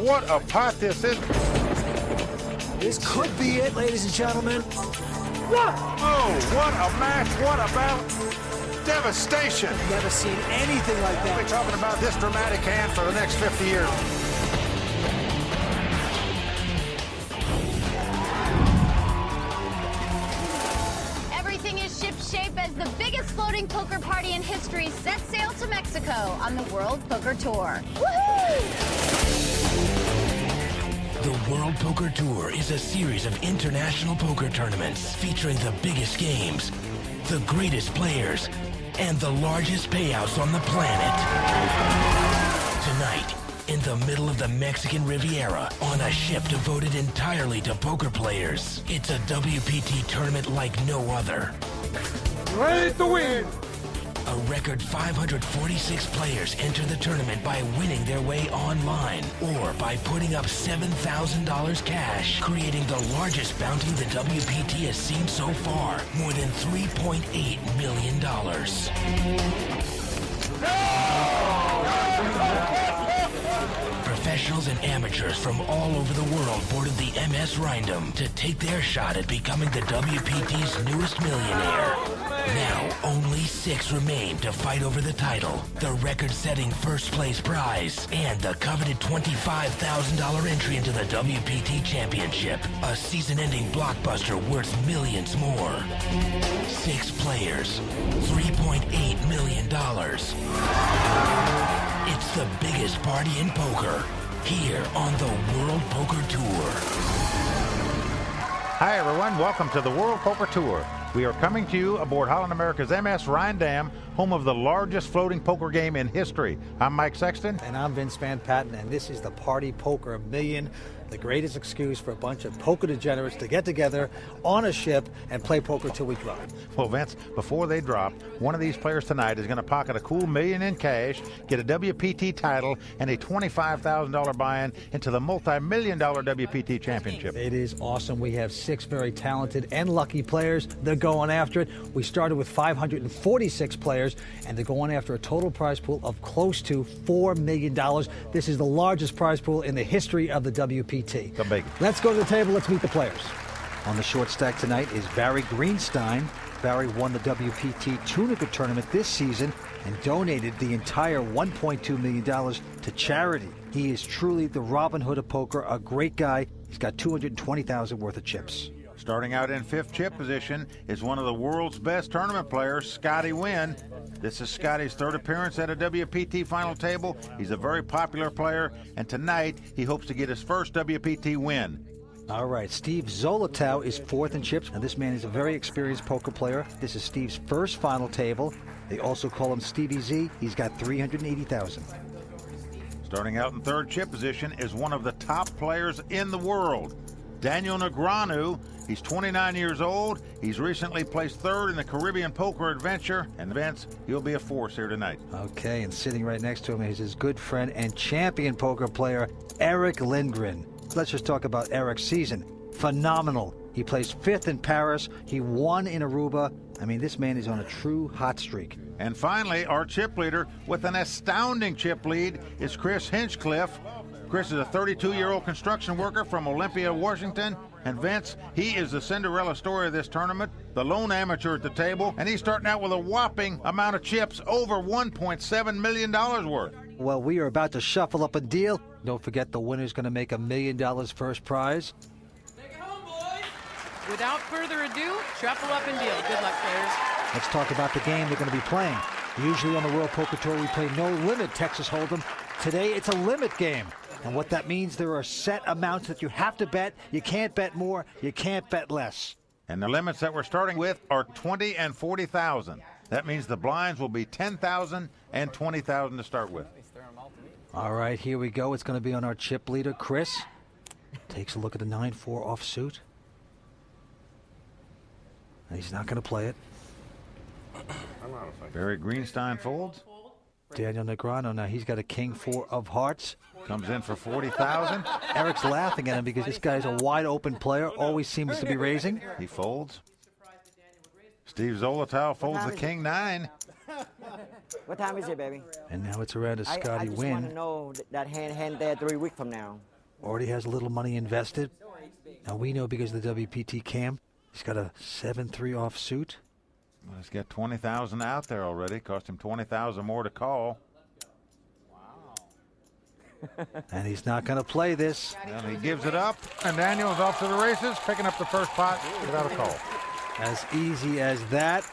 what a pot this is. This could be it, ladies and gentlemen. Oh, what a match, what a battle. Devastation. Never seen anything like We'll be that. talking about this dramatic hand for the next 50 years. Everything is shipshape as the biggest floating poker party in history sets sail to Mexico on the World Poker Tour. Woohoo! The World Poker Tour is a series of international poker tournaments featuring the biggest games, the greatest players, and the largest payouts on the planet. Tonight, in the middle of the Mexican Riviera, on a ship devoted entirely to poker players, it's a WPT tournament like no other. Ready to win. A record 546 players enter the tournament by winning their way online or by putting up $7,000 cash, creating the largest bounty the WPT has seen so far, more than $3.8 million. Professionals and amateurs from all over the world boarded the MS Rindom to take their shot at becoming the WPT's newest millionaire. Now, only 6 remain to fight over the title, the record-setting first-place prize, and the coveted $25,000 entry into the WPT Championship, a season-ending blockbuster worth millions more. 6 players, $3.8 million. It's the biggest party in poker, here on the World Poker Tour. Hi, everyone. Welcome to the World Poker Tour. We are coming to you aboard Holland America's MS Rindam, home of the largest floating poker game in history. I'm Mike Sexton. And I'm Vince Van Patten, and this is the Party Poker Million, the greatest excuse for a bunch of poker degenerates to get together on a ship and play poker till we drop. Well, Vince, before they drop, one of these players tonight is going to pocket a cool $1 million in cash, get a WPT title, and a $25,000 buy-in into the multi-million-dollar WPT Championship. It is awesome. We have 6 very talented and lucky players. They're going after it. We started with 546 players, and they're going after a total prize pool of close to $4 million. This is the largest prize pool in the history of the WPT. Let's go to the table. Let's meet the players. On the short stack tonight is Barry Greenstein. Barry won the WPT Tunica tournament this season and donated the entire $1.2 million to charity. He is truly the Robin Hood of poker, a great guy. He's got $220,000 worth of chips. Starting out in 5th chip position is one of the world's best tournament players, Scotty Wynn. This is Scotty's 3rd appearance at a WPT final table. He's a very popular player, and tonight he hopes to get his first WPT win. All right, Steve Zolotow is 4th in chips, and this man is a very experienced poker player. This is Steve's first final table. They also call him Stevie Z. He's got $380,000. Starting out in 3rd chip position is one of the top players in the world, Daniel Negreanu. He's 29 years old. He's recently placed 3rd in the Caribbean Poker Adventure. And Vince, he'll be a force here tonight. Okay, and sitting right next to him is his good friend and champion poker player, Eric Lindgren. Let's just talk about Eric's season. Phenomenal. He placed 5th in Paris. He won in Aruba. I mean, this man is on a true hot streak. And finally, our chip leader with an astounding chip lead is Chris Hinchcliffe. Chris is a 32-year-old construction worker from Olympia, Washington. And Vince, he is the Cinderella story of this tournament, the lone amateur at the table, and he's starting out with a whopping amount of chips, over $1.7 million worth. Well, we are about to shuffle up a deal. Don't forget the winner's going to make $1 million first prize. Take it home, boys. Without further ado, shuffle up and deal. Good luck, players. Let's talk about the game they're going to be playing. Usually on the World Poker Tour, we play no limit Texas Hold'em. Today, it's a limit game. And what that means, there are set amounts that you have to bet. You can't bet more. You can't bet less. And the limits that we're starting with are 20 and 40,000. That means the blinds will be 10,000 and 20,000 to start with. All right, here we go. It's going to be on our chip leader, Chris. Takes a look at the 9-4 offsuit. And he's not going to play it. Barry Greenstein folds. Daniel Negreanu, now he's got a king-4 of hearts. Comes in for 40,000. Eric's laughing at him because this guy's a wide-open player, always seems to be raising. He folds. Steve Zolotow folds the king-9. What time is it, baby? And now it's around to Scotty I just Wynn. want to know that hand there 3 weeks from now. already has a little money invested. Now we know because of the WPT cam, he's got a 7-3 offsuit. Well, he's got 20,000 out there already. Cost him 20,000 more to call. And he's not going to play this. Well, he gives it up, and Daniel's off to the races, picking up the first pot without a call. As easy as that.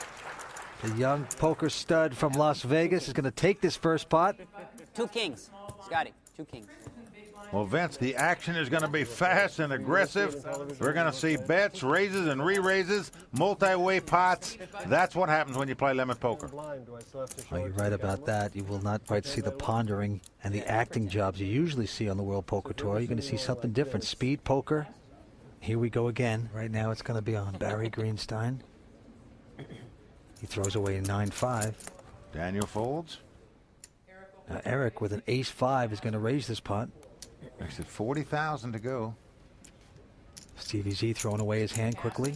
The young poker stud from Las Vegas is going to take this first pot. 2 kings. Scotty, 2 kings. Well, Vince, the action is going to be fast and aggressive. We're going to see bets, raises, and re-raises, multi-way pots. That's what happens when you play limit poker. Well, you're right about that. You will not quite see the pondering and the acting jobs you usually see on the World Poker Tour. You're going to see something different. Speed poker. Here we go again. Right now it's going to be on Barry Greenstein. He throws away a 9-5. Daniel folds. Now Eric with an ace-5 is going to raise this pot. Makes it 40,000 to go. Stevie Z throwing away his hand quickly.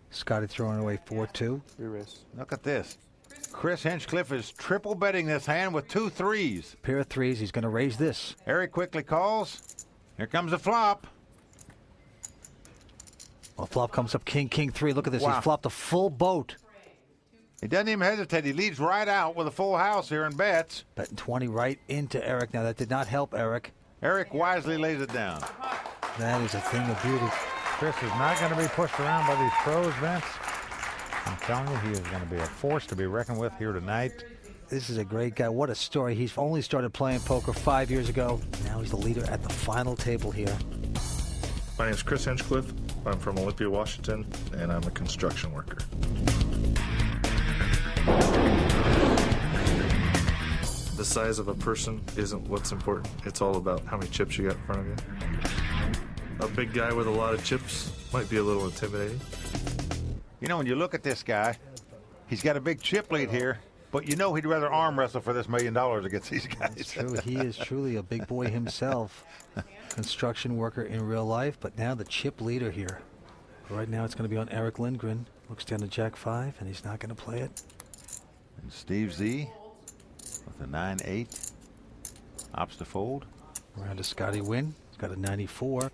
Scotty throwing away 4-2. Look at this. Chris Hinchcliffe is triple betting this hand with 2 threes. Pair of threes. He's going to raise this. Eric quickly calls. Here comes the flop. Well, flop comes up king, king, 3. Look at this. Wow. He's flopped a full boat. He doesn't even hesitate. He leads right out with a full house here and bets. Betting 20 right into Eric. Now, that did not help Eric. Eric wisely lays it down. That is a thing of beauty. Chris is not going to be pushed around by these pros, Vince. I'm telling you, he is going to be a force to be reckoned with here tonight. This is a great guy. What a story. He's only started playing poker 5 years ago. Now he's the leader at the final table here. My name is Chris Hinchcliffe. I'm from Olympia, Washington, and I'm a construction worker. The size of a person isn't what's important. It's all about how many chips you got in front of you. A big guy with a lot of chips might be a little intimidating. You know, when you look at this guy, he's got a big chip lead here, but you know he'd rather arm wrestle for this $1 million against these guys. It's true. He is truly a big boy himself. Construction worker in real life, but now the chip leader here. Right now it's going to be on Eric Lindgren. Looks down to Jack 5, and he's not going to play it. And Steve Z with a 9-8. Opts to fold. Around to Scotty Wynn. He's got a 94.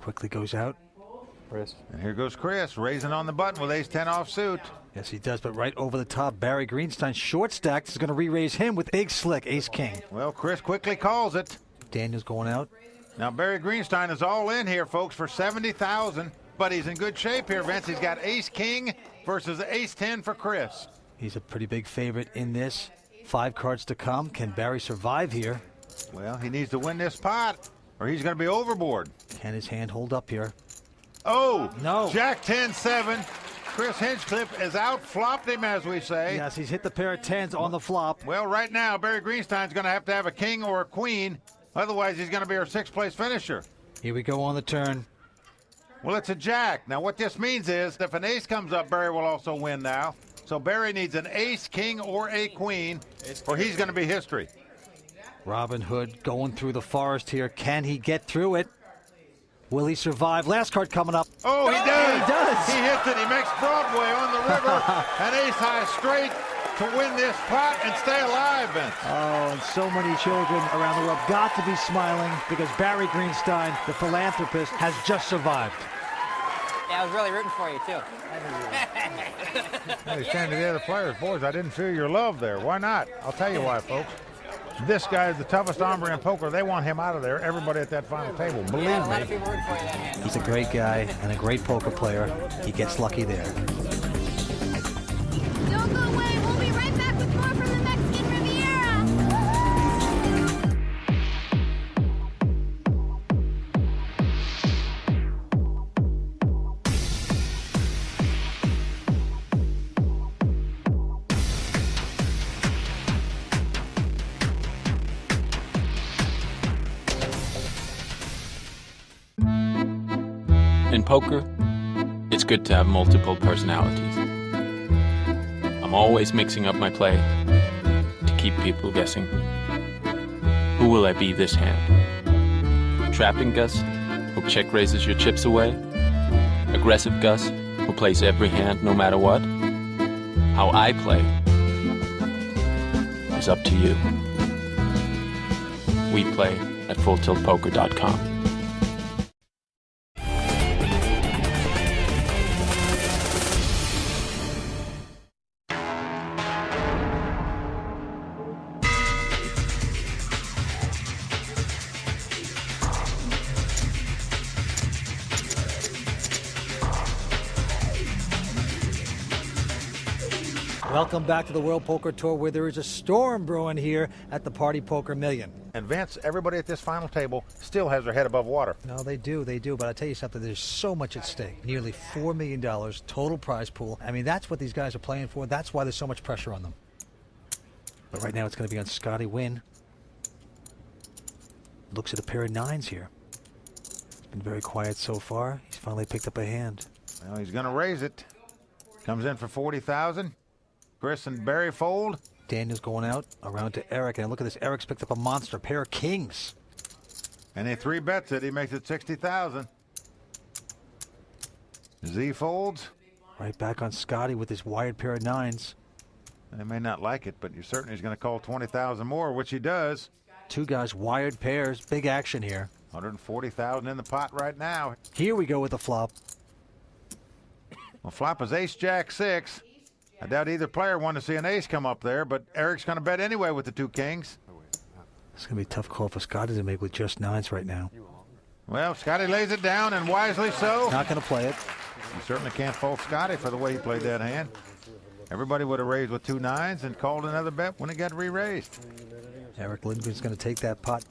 Quickly goes out. And here goes Chris, raising on the button with ace-10 offsuit. Yes, he does, but right over the top, Barry Greenstein, short stacked, is going to re-raise him with big slick, ace-king. Well, Chris quickly calls it. Daniel's going out. Now, Barry Greenstein is all in here, folks, for 70,000, but he's in good shape here, Vince. He's got ace-king versus ace-10 for Chris. He's a pretty big favorite in this. 5 cards to come. Can Barry survive here? Well, he needs to win this pot, or he's going to be overboard. Can his hand hold up here? Oh, no. Jack 10-7. Chris Hinchcliffe has out-flopped him, as we say. Yes, he's hit the pair of 10s on the flop. Well, right now, Barry Greenstein's going to have a king or a queen. Otherwise, he's going to be our 6th-place finisher. Here we go on the turn. Well, it's a jack. Now, what this means is if an ace comes up, Barry will also win now. So Barry needs an ace, king, or a queen, or he's going to be history. Robin Hood going through the forest here. Can he get through it? Will he survive? Last card coming up. Oh, he does. He does. He hits it. He makes Broadway on the river. An ace-high straight to win this pot and stay alive, Vince. Oh, and so many children around the world got to be smiling because Barry Greenstein, the philanthropist, has just survived. Yeah, I was really rooting for you, too. Hey, standing the other players. Boys, I didn't feel your love there. Why not? I'll tell you why, folks. This guy is the toughest hombre in poker. They want him out of there. Everybody at that final table, believe Yeah, a lot of me. people rooting for you that hand. He's a great guy and a great poker player. He gets lucky there. Don't go away. We'll be right back with more from the Mexican Riviera. In poker, it's good to have multiple personalities. I'm always mixing up my play to keep people guessing. Who will I be this hand? Trapping Gus, who check raises your chips away? Aggressive Gus, who plays every hand no matter what? How I play is up to you. We play at FullTiltPoker.com. Welcome back to the World Poker Tour, where there is a storm brewing here at the Party Poker Million. And Vince, everybody at this final table still has their head above water. No, they do. But I tell you something, there's so much at stake. Nearly $4 million total prize pool. I mean, that's what these guys are playing for. That's why there's so much pressure on them. But right now it's going to be on Scotty Wynn. Looks at a pair of nines here. Been very quiet so far. He's finally picked up a hand. Well, he's going to raise it. Comes in for 40,000. Chris and Barry fold. Daniel's going out around to Eric, and look at this. Eric's picked up a monster, a pair of kings. And he 3-bets it. He makes it 60,000. Z folds. Right back on Scotty with his wired pair of nines. They may not like it, but you certainly is going to call 20,000 more, which he does. Two guys, wired pairs, big action here. 140,000 in the pot right now. Here we go with the flop. Well, flop is ace jack 6. I doubt either player wanted to see an ace come up there, but Eric's going to bet anyway with the two kings. It's going to be a tough call for Scotty to make with just nines right now. Well, Scotty lays it down, and wisely so. Not going to play it. You certainly can't fault Scotty for the way he played that hand. Everybody would have raised with two nines and called another bet when it got re-raised. Eric Lindgren's going to take that pot.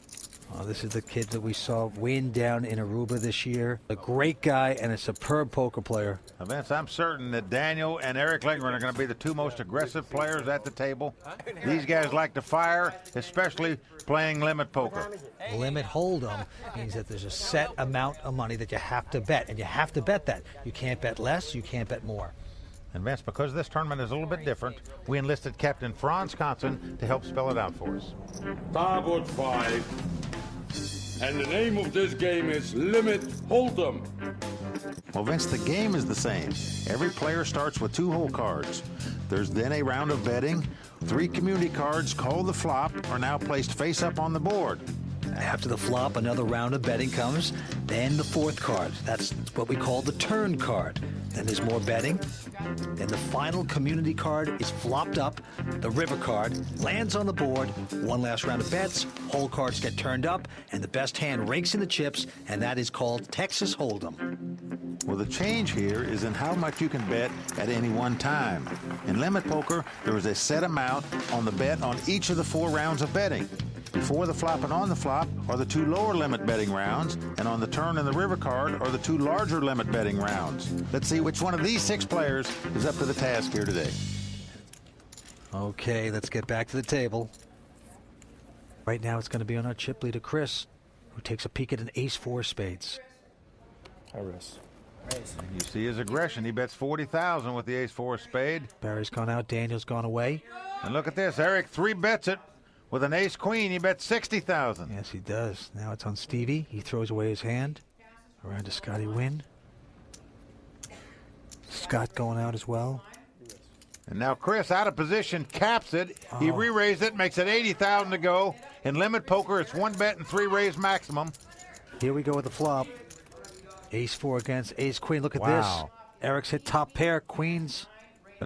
Oh, this is the kid that we saw win down in Aruba this year. A great guy and a superb poker player. Now, Vince, I'm certain that Daniel and Eric Lindgren are going to be the two most aggressive players at the table. These guys like to fire, especially playing limit poker. Limit hold'em means that there's a set amount of money that you have to bet, and you have to bet that. You can't bet less, you can't bet more. And Vince, because this tournament is a little bit different, we enlisted Captain Franz Conson to help spell it out for us. Starboard 5. And the name of this game is Limit Hold'em. Well, Vince, the game is the same. Every player starts with 2 hole cards. There's then a round of betting. 3 community cards called the flop are now placed face up on the board. After the flop, another round of betting comes. Then the 4th card. That's what we call the turn card. Then there's more betting. Then the final community card is flopped up. The river card lands on the board. One last round of bets. Hole cards get turned up, and the best hand rakes in the chips, and that is called Texas Hold'em. Well, the change here is in how much you can bet at any one time. In limit poker, there is a set amount on the bet on each of the 4 rounds of betting. Before the flop and on the flop are the 2 lower limit betting rounds, and on the turn and the river card are the 2 larger limit betting rounds. Let's see which one of these 6 players is up to the task here today. Okay, let's get back to the table. Right now it's going to be on our chip leader, Chris, who takes a peek at an ace-4 spades. I risk. You see his aggression. He bets 40,000 with the ace-4 spade. Barry's gone out. Daniel's gone away. And look at this. Eric 3-bets it. With an ace-queen, he bets 60,000. Yes, he does. Now it's on Stevie. He throws away his hand. Around to Scotty Wynn. Scott going out as well. And now Chris, out of position, caps it. He re-raised it, makes it 80,000 to go. In limit poker, it's 1 bet and 3 raise maximum. Here we go with the flop. Ace-4 against ace-queen. Look at Wow. this. Eric's hit top pair. Queens.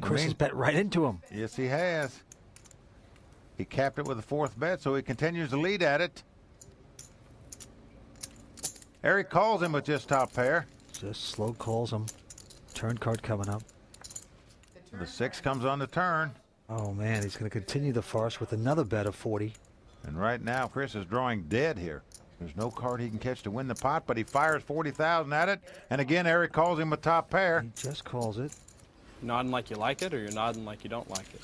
Chris has bet right into him. Yes, he has. He capped it with a 4th bet, so he continues to lead at it. Eric calls him with just top pair. Just slow calls him. Turn card coming up. The 6 comes on the turn. Oh, man, he's going to continue the farce with another bet of 40. And right now, Chris is drawing dead here. There's no card he can catch to win the pot, but he fires 40,000 at it. And again, Eric calls him with top pair. He just calls it. Nodding like you like it, or you're nodding like you don't like it?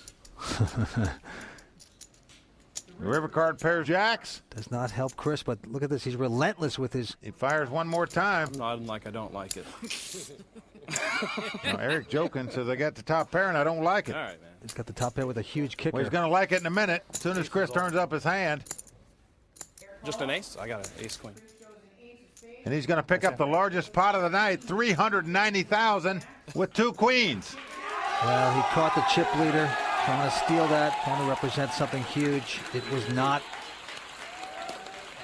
The river card pairs jacks. Does not help Chris, but look at this. He's relentless with his... He fires one more time. I'm nodding like I don't like it. No, Eric joking says, I got the top pair and I don't like it. All right, man. He's got the top pair with a huge kicker. Well, he's going to like it in a minute. As soon as Chris turns up his hand. Just an ace? I got an ace-queen. And he's going to pick up the largest pot of the night, 390,000 with 2 queens. Well, he caught the chip leader Trying to steal that, trying to represent something huge. It was not.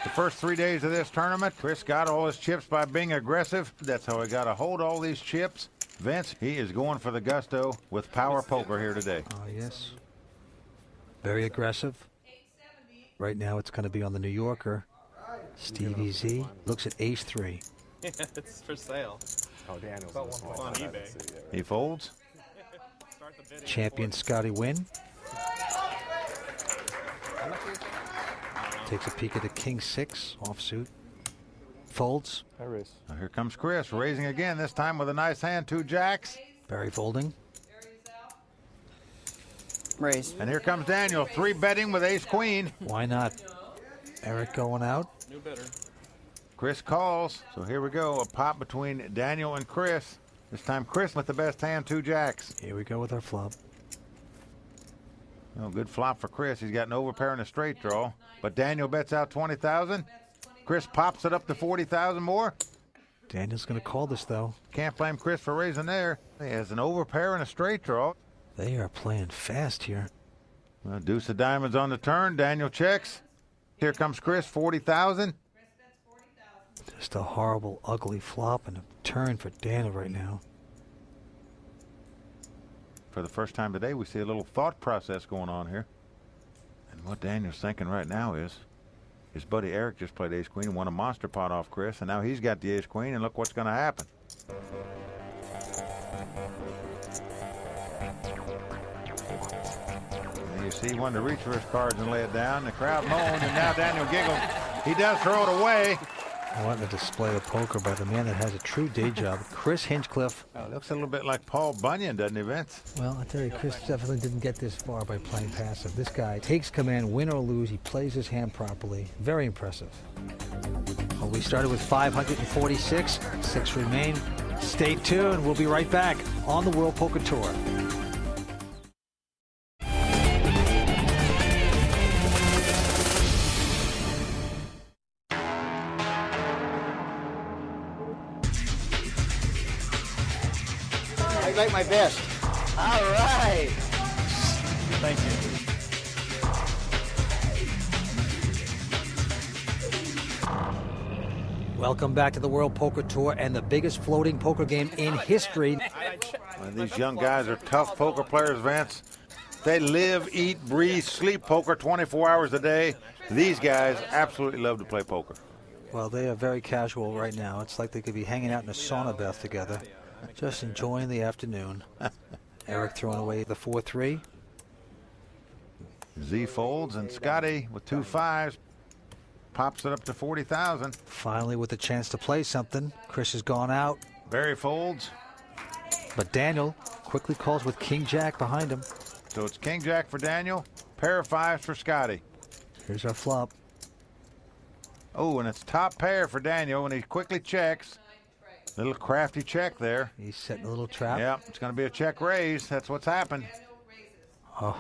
The first 3 days of this tournament, Chris got all his chips by being aggressive. That's how he got to hold all these chips. Vince, he is going for the gusto with power poker here today. Oh, yes. Very aggressive. Right now it's going to be on the New Yorker. Stevie Z looks at ace-3. Yeah, it's for sale. Oh, Daniel's on eBay. He folds. Champion Scotty Wynn. Takes a peek at the king-6 offsuit. Folds. Now here comes Chris, raising again, this time with a nice hand, 2 jacks. Barry folding. Raise. And here comes Daniel, 3 betting with ace-queen. Why not? Eric going out. New bidder. Chris calls, so here we go, a pop between Daniel and Chris. This time Chris with the best hand, 2 jacks. Here we go with our flop. Oh, good flop for Chris. He's got an overpair and a straight draw. But Daniel bets out 20,000. Chris pops it up to 40,000 more. Daniel's going to call this, though. Can't blame Chris for raising there. He has an overpair and a straight draw. They are playing fast here. Well, deuce of diamonds on the turn. Daniel checks. Here comes Chris, 40,000. Just a horrible, ugly flop and a turn for Daniel right now. For the first time today, we see a little thought process going on here. And what Daniel's thinking right now is, his buddy Eric just played ace-queen and won a monster pot off Chris, and now he's got the ace-queen, and look what's going to happen. And you see he wanted to reach for his cards and lay it down. The crowd moaned, and now Daniel giggles. He does throw it away. I want to display of poker by the man that has a true day job, Chris Hinchcliffe. Looks a little bit like Paul Bunyan, doesn't he, Vince? Well, I tell you, Chris definitely didn't get this far by playing passive. This guy takes command, win or lose. He plays his hand properly. Very impressive. Well, we started with 546. 6 remain. Stay tuned. We'll be right back on the World Poker Tour. I like my best. All right. Thank you. Welcome back to the World Poker Tour and the biggest floating poker game in history. Well, these young guys are tough poker players, Vince. They live, eat, breathe, sleep poker 24 hours a day. These guys absolutely love to play poker. Well, they are very casual right now. It's like they could be hanging out in a sauna bath together, just enjoying the afternoon. Eric throwing away the 4-3. Z folds, and Scotty with 2 5s pops it up to 40,000. Finally with a chance to play something. Chris has gone out. Barry folds. But Daniel quickly calls with King-Jack behind him. So it's King-Jack for Daniel, pair of 5s for Scotty. Here's our flop. Oh, and it's top pair for Daniel, and he quickly checks. Little crafty check there. He's setting a little trap. Yeah, it's going to be a check raise. That's what's happened. Oh.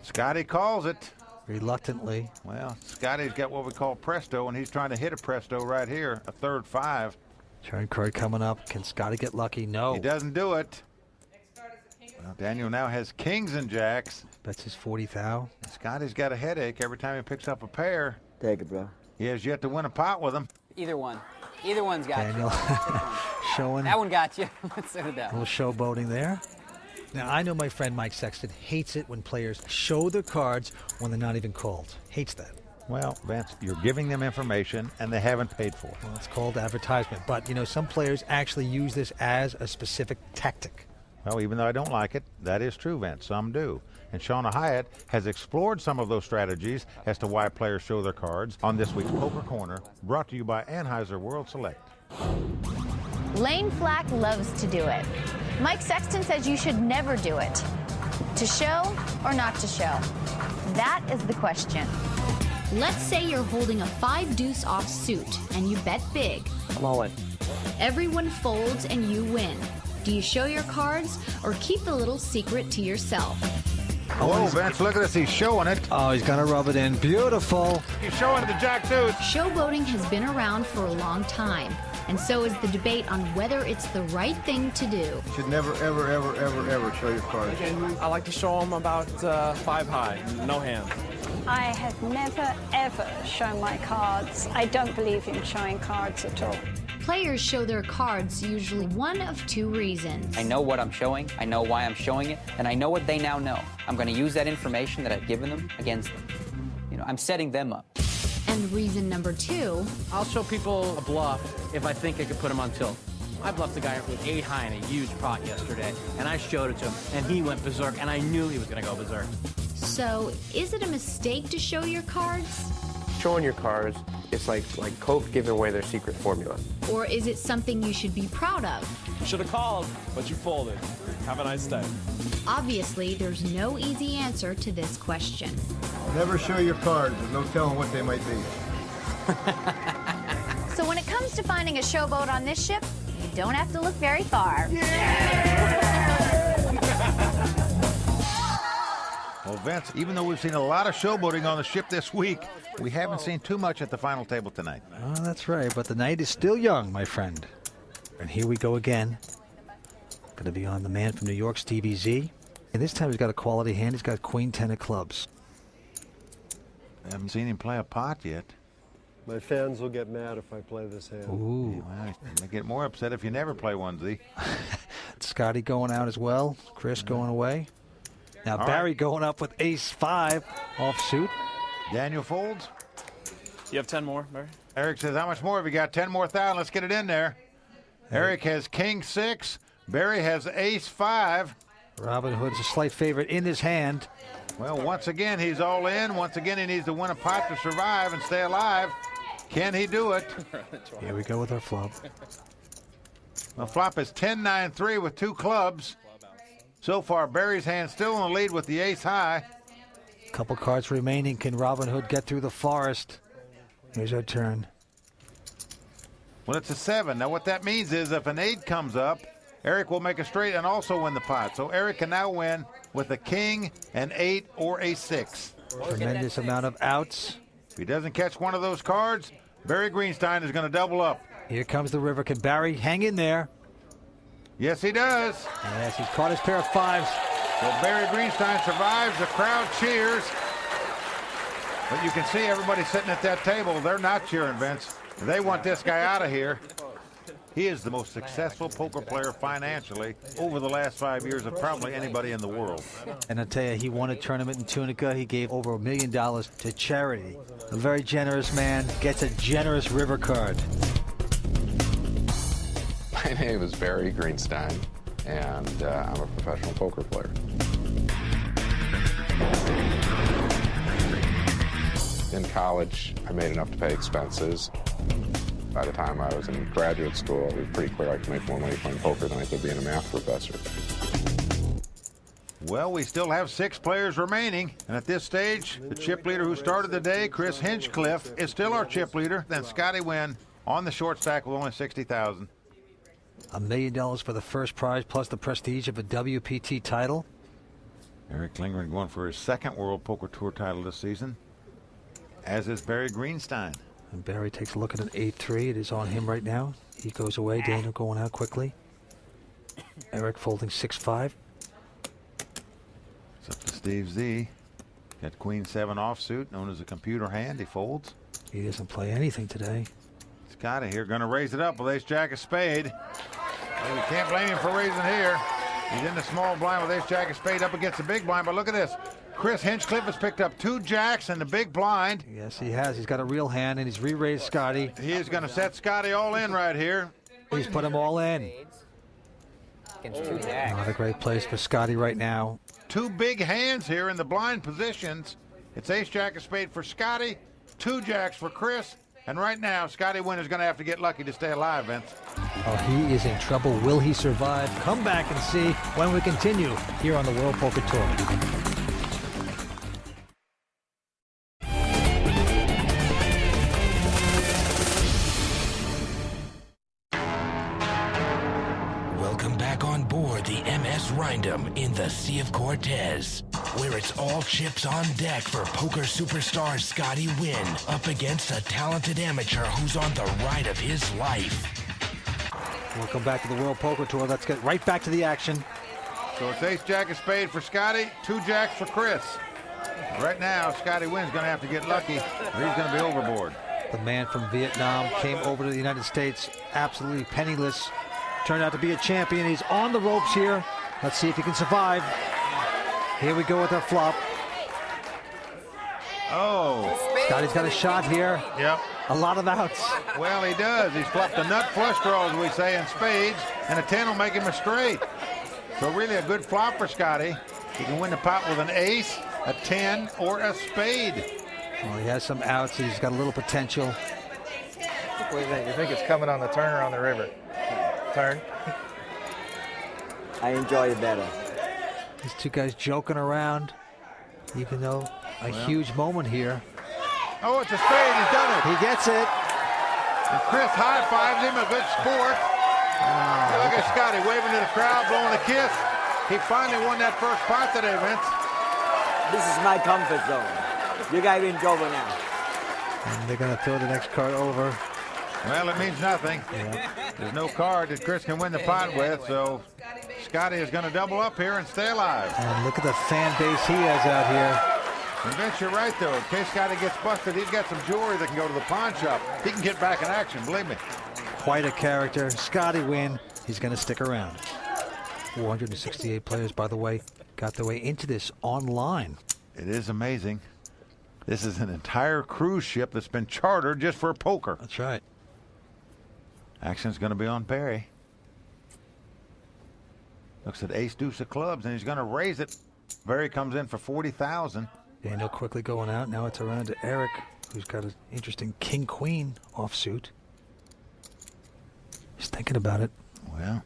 Scotty calls it. Reluctantly. Well, Scotty's got what we call presto, and he's trying to hit a presto right here, a 3rd 5. Turn card coming up. Can Scotty get lucky? No. He doesn't do it. Well, Daniel now has kings and jacks. Bets his 40,000. Scotty's got a headache every time he picks up a pair. Take it, bro. He has yet to win a pot with him. Either one. Either one's got Daniel showing. That one got you. Let's do that. A little showboating there. Now, I know my friend Mike Sexton hates it when players show their cards when they're not even called. Hates that. Well, Vince, you're giving them information, and they haven't paid for it. Well, it's called advertisement. But, you know, some players actually use this as a specific tactic. Well, even though I don't like it, that is true, Vince. Some do. And Shauna Hyatt has explored some of those strategies as to why players show their cards on this week's Poker Corner, brought to you by Anheuser World Select. Lane Flack loves to do it. Mike Sexton says you should never do it. To show or not to show? That is the question. Let's say you're holding a 5-deuce off suit and you bet big. I'm all in. Everyone folds and you win. Do you show your cards or keep the little secret to yourself? Whoa, Vince, look at this. He's showing it. Oh, he's going to rub it in. Beautiful. He's showing the jack suit. Showboating has been around for a long time. And so is the debate on whether it's the right thing to do. You should never, ever, ever, ever, ever show your cards. I like to show them about 5 high, no hand. I have never, ever shown my cards. I don't believe in showing cards at all. Players show their cards usually one of 2 reasons. I know what I'm showing, I know why I'm showing it, and I know what they now know. I'm going to use that information that I've given them against them. You know, I'm setting them up. And reason number 2. I'll show people a bluff if I think I could put them on tilt. I bluffed a guy with 8 high in a huge pot yesterday, and I showed it to him, and he went berserk, and I knew he was going to go berserk. So, is it a mistake to show your cards? Showing your cards, it's like Coke giving away their secret formula. Or is it something you should be proud of? You should have called, but you folded. Have a nice day. Obviously, there's no easy answer to this question. Never show your cards. There's no telling what they might be. So when it comes to finding a showboat on this ship, you don't have to look very far. Well, Vince, even though we've seen a lot of showboating on the ship this week, we haven't seen too much at the final table tonight. Oh, that's right, but the night is still young, my friend. And here we go again. Going to be on the man from New York, Stevie Z. And this time he's got a quality hand. He's got Queen 10 of clubs. I haven't seen him play a pot yet. My fans will get mad if I play this hand. Ooh. Well, they get more upset if you never play one, Z. Scotty going out as well. Chris going away. Now Barry going up with ace-5 offsuit. Daniel folds. You have 10 more, Barry? Eric says, how much more have you got? 10 more thousand. Let's get it in there. Eric has king-6. Barry has ace-5. Robin Hood's a slight favorite in his hand. Well, once again, he's all in. Once again, he needs to win a pot to survive and stay alive. Can he do it? Here we go with our flop. The flop is 10-9-3 with 2 clubs. So far, Barry's hand still in the lead with the ace-high. Couple cards remaining. Can Robin Hood get through the forest? Here's our turn. Well, it's a 7. Now, what that means is if an 8 comes up, Eric will make a straight and also win the pot. So Eric can now win with a king, an 8, or a 6. Tremendous amount of outs. If he doesn't catch one of those cards, Barry Greenstein is going to double up. Here comes the river. Can Barry hang in there? Yes, he does. Yes, he's caught his pair of 5s. So Barry Greenstein survives. The crowd cheers. But you can see everybody sitting at that table. They're not cheering, Vince. They want this guy out of here. He is the most successful poker player financially over the last 5 years of probably anybody in the world. And I tell you, he won a tournament in Tunica. He gave over $1 million to charity. A very generous man gets a generous river card. My name is Barry Greenstein, and I'm a professional poker player. In college, I made enough to pay expenses. By the time I was in graduate school, it was pretty clear I could make more money playing poker than I could being a math professor. Well, we still have 6 players remaining. And at this stage, the chip leader who started the day, Chris Hinchcliffe, is still our chip leader. Then Scotty Wynn on the short stack with only $60,000. $1 million for the first prize, plus the prestige of a WPT title. Eric Klingren going for his 2nd World Poker Tour title this season, as is Barry Greenstein. And Barry takes a look at an 8-3. It is on him right now. He goes away. Daniel going out quickly. Eric folding 6-5. It's up to Steve Z. Got Queen 7 offsuit, known as a computer hand. He folds. He doesn't play anything today. Scotty here going to raise it up with ace-jack of spade. Well, you can't blame him for raising here. He's in the small blind with ace-jack of spade up against the big blind. But look at this. Chris Hinchcliffe has picked up 2 jacks in the big blind. Yes, he has. He's got a real hand, and he's re-raised Scotty. He is going to set Scotty all in right here. He's put him all in. Not a great place for Scotty right now. 2 big hands here in the blind positions. It's ace-jack of spade for Scotty, 2 jacks for Chris. And right now, Scotty Wynn is going to have to get lucky to stay alive, Vince. Oh, he is in trouble. Will he survive? Come back and see when we continue here on the World Poker Tour. Welcome back on board the MS Rindom in the Sea of Cortez, where it's all chips on deck for poker superstar Scotty Wynn up against a talented amateur who's on the ride of his life. Welcome back to the World Poker Tour. Let's get right back to the action. So it's ace jack of spade for Scotty, 2 jacks for Chris. Right now, Scotty Wynn's going to have to get lucky, or he's going to be overboard. The man from Vietnam came over to the United States absolutely penniless. Turned out to be a champion. He's on the ropes here. Let's see if he can survive. Here we go with our flop. Oh. Scotty's got a shot here. Yep. A lot of outs. Well, he does. He's flopped a nut flush draw, as we say, in spades, and a 10 will make him a straight. So really a good flop for Scotty. He can win the pot with an ace, a 10, or a spade. Well, he has some outs. He's got a little potential. What do you think? You think it's coming on the turn or on the river? Turn. I enjoy it better. These two guys joking around, even though a huge moment here. Oh, it's a spade. He's done it. He gets it. And Chris high-fives him, a good sport. Look at Scotty waving to the crowd, blowing a kiss. He finally won that first pot today, Vince. This is my comfort zone. You guys enjoy it now. And they're going to throw the next card over. Well, it means nothing. There's no card that Chris can win the pot with, so Scotty is going to double up here and stay alive. And look at the fan base he has out here. And Vince, you're right, though. In case Scotty gets busted, he's got some jewelry that can go to the pawn shop. He can get back in action, believe me. Quite a character. Scotty Wynn, he's going to stick around. 468 players, by the way, got their way into this online. It is amazing. This is an entire cruise ship that's been chartered just for poker. That's right. Action's going to be on Barry. Looks at ace deuce of clubs, and he's going to raise it. Barry comes in for 40,000. Daniel quickly going out. Now it's around to Eric, who's got an interesting king-queen offsuit. He's thinking about it. Well,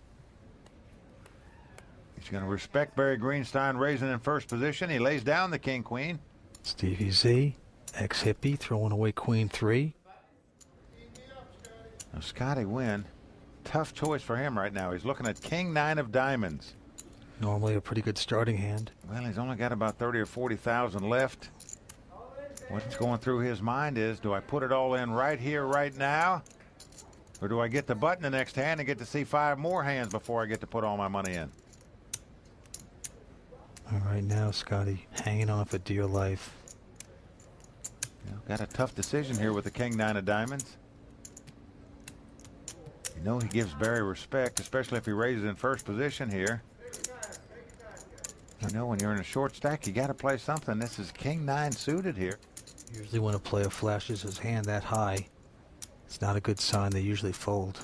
he's going to respect Barry Greenstein raising in first position. He lays down the king-queen. Stevie Z, ex-hippie, throwing away queen 3. Now Scotty Wynn, tough choice for him right now. He's looking at king 9 of diamonds. Normally a pretty good starting hand. Well, he's only got about 30 or 40,000 left. What's going through his mind is, do I put it all in right here, right now? Or do I get the button the next hand and get to see 5 more hands before I get to put all my money in? All right, now Scotty hanging on for dear life. Got a tough decision here with the king 9 of diamonds. You know he gives Barry respect, especially if he raises in first position here. You know, when you're in a short stack, you got to play something. This is king 9 suited here. Usually when a player flashes his hand that high, it's not a good sign. They usually fold.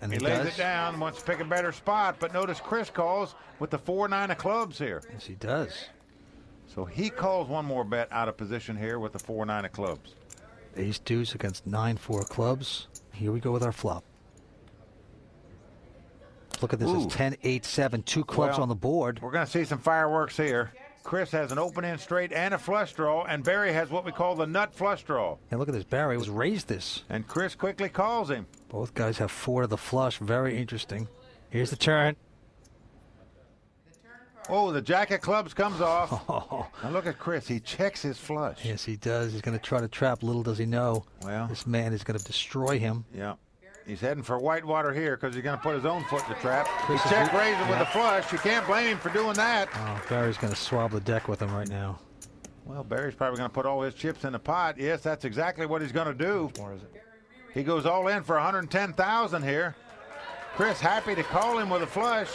And he lays it down, wants to pick a better spot, but notice Chris calls with the 4-9 of clubs here. Yes, he does. So he calls one more bet out of position here with the 4-9 of clubs. Ace deuce against 9-4 clubs. Here we go with our flop. Look at this. It's 10-8-7, 2 clubs on the board. We're going to see some fireworks here. Chris has an open-end straight and a flush draw, and Barry has what we call the nut flush draw. And look at this. Barry was raised this. And Chris quickly calls him. Both guys have 4 to the flush. Very interesting. Here's the turn. Oh, the jack of clubs comes off. Now look at Chris. He checks his flush. Yes, he does. He's going to try to trap. Little does he know. Well, this man is going to destroy him. Yeah. He's heading for whitewater here because he's going to put his own foot in the trap. He check raising with a flush. You can't blame him for doing that. Oh, Barry's going to swab the deck with him right now. Well, Barry's probably going to put all his chips in the pot. Yes, that's exactly what he's going to do. He goes all in for 110,000 here. Chris happy to call him with a flush,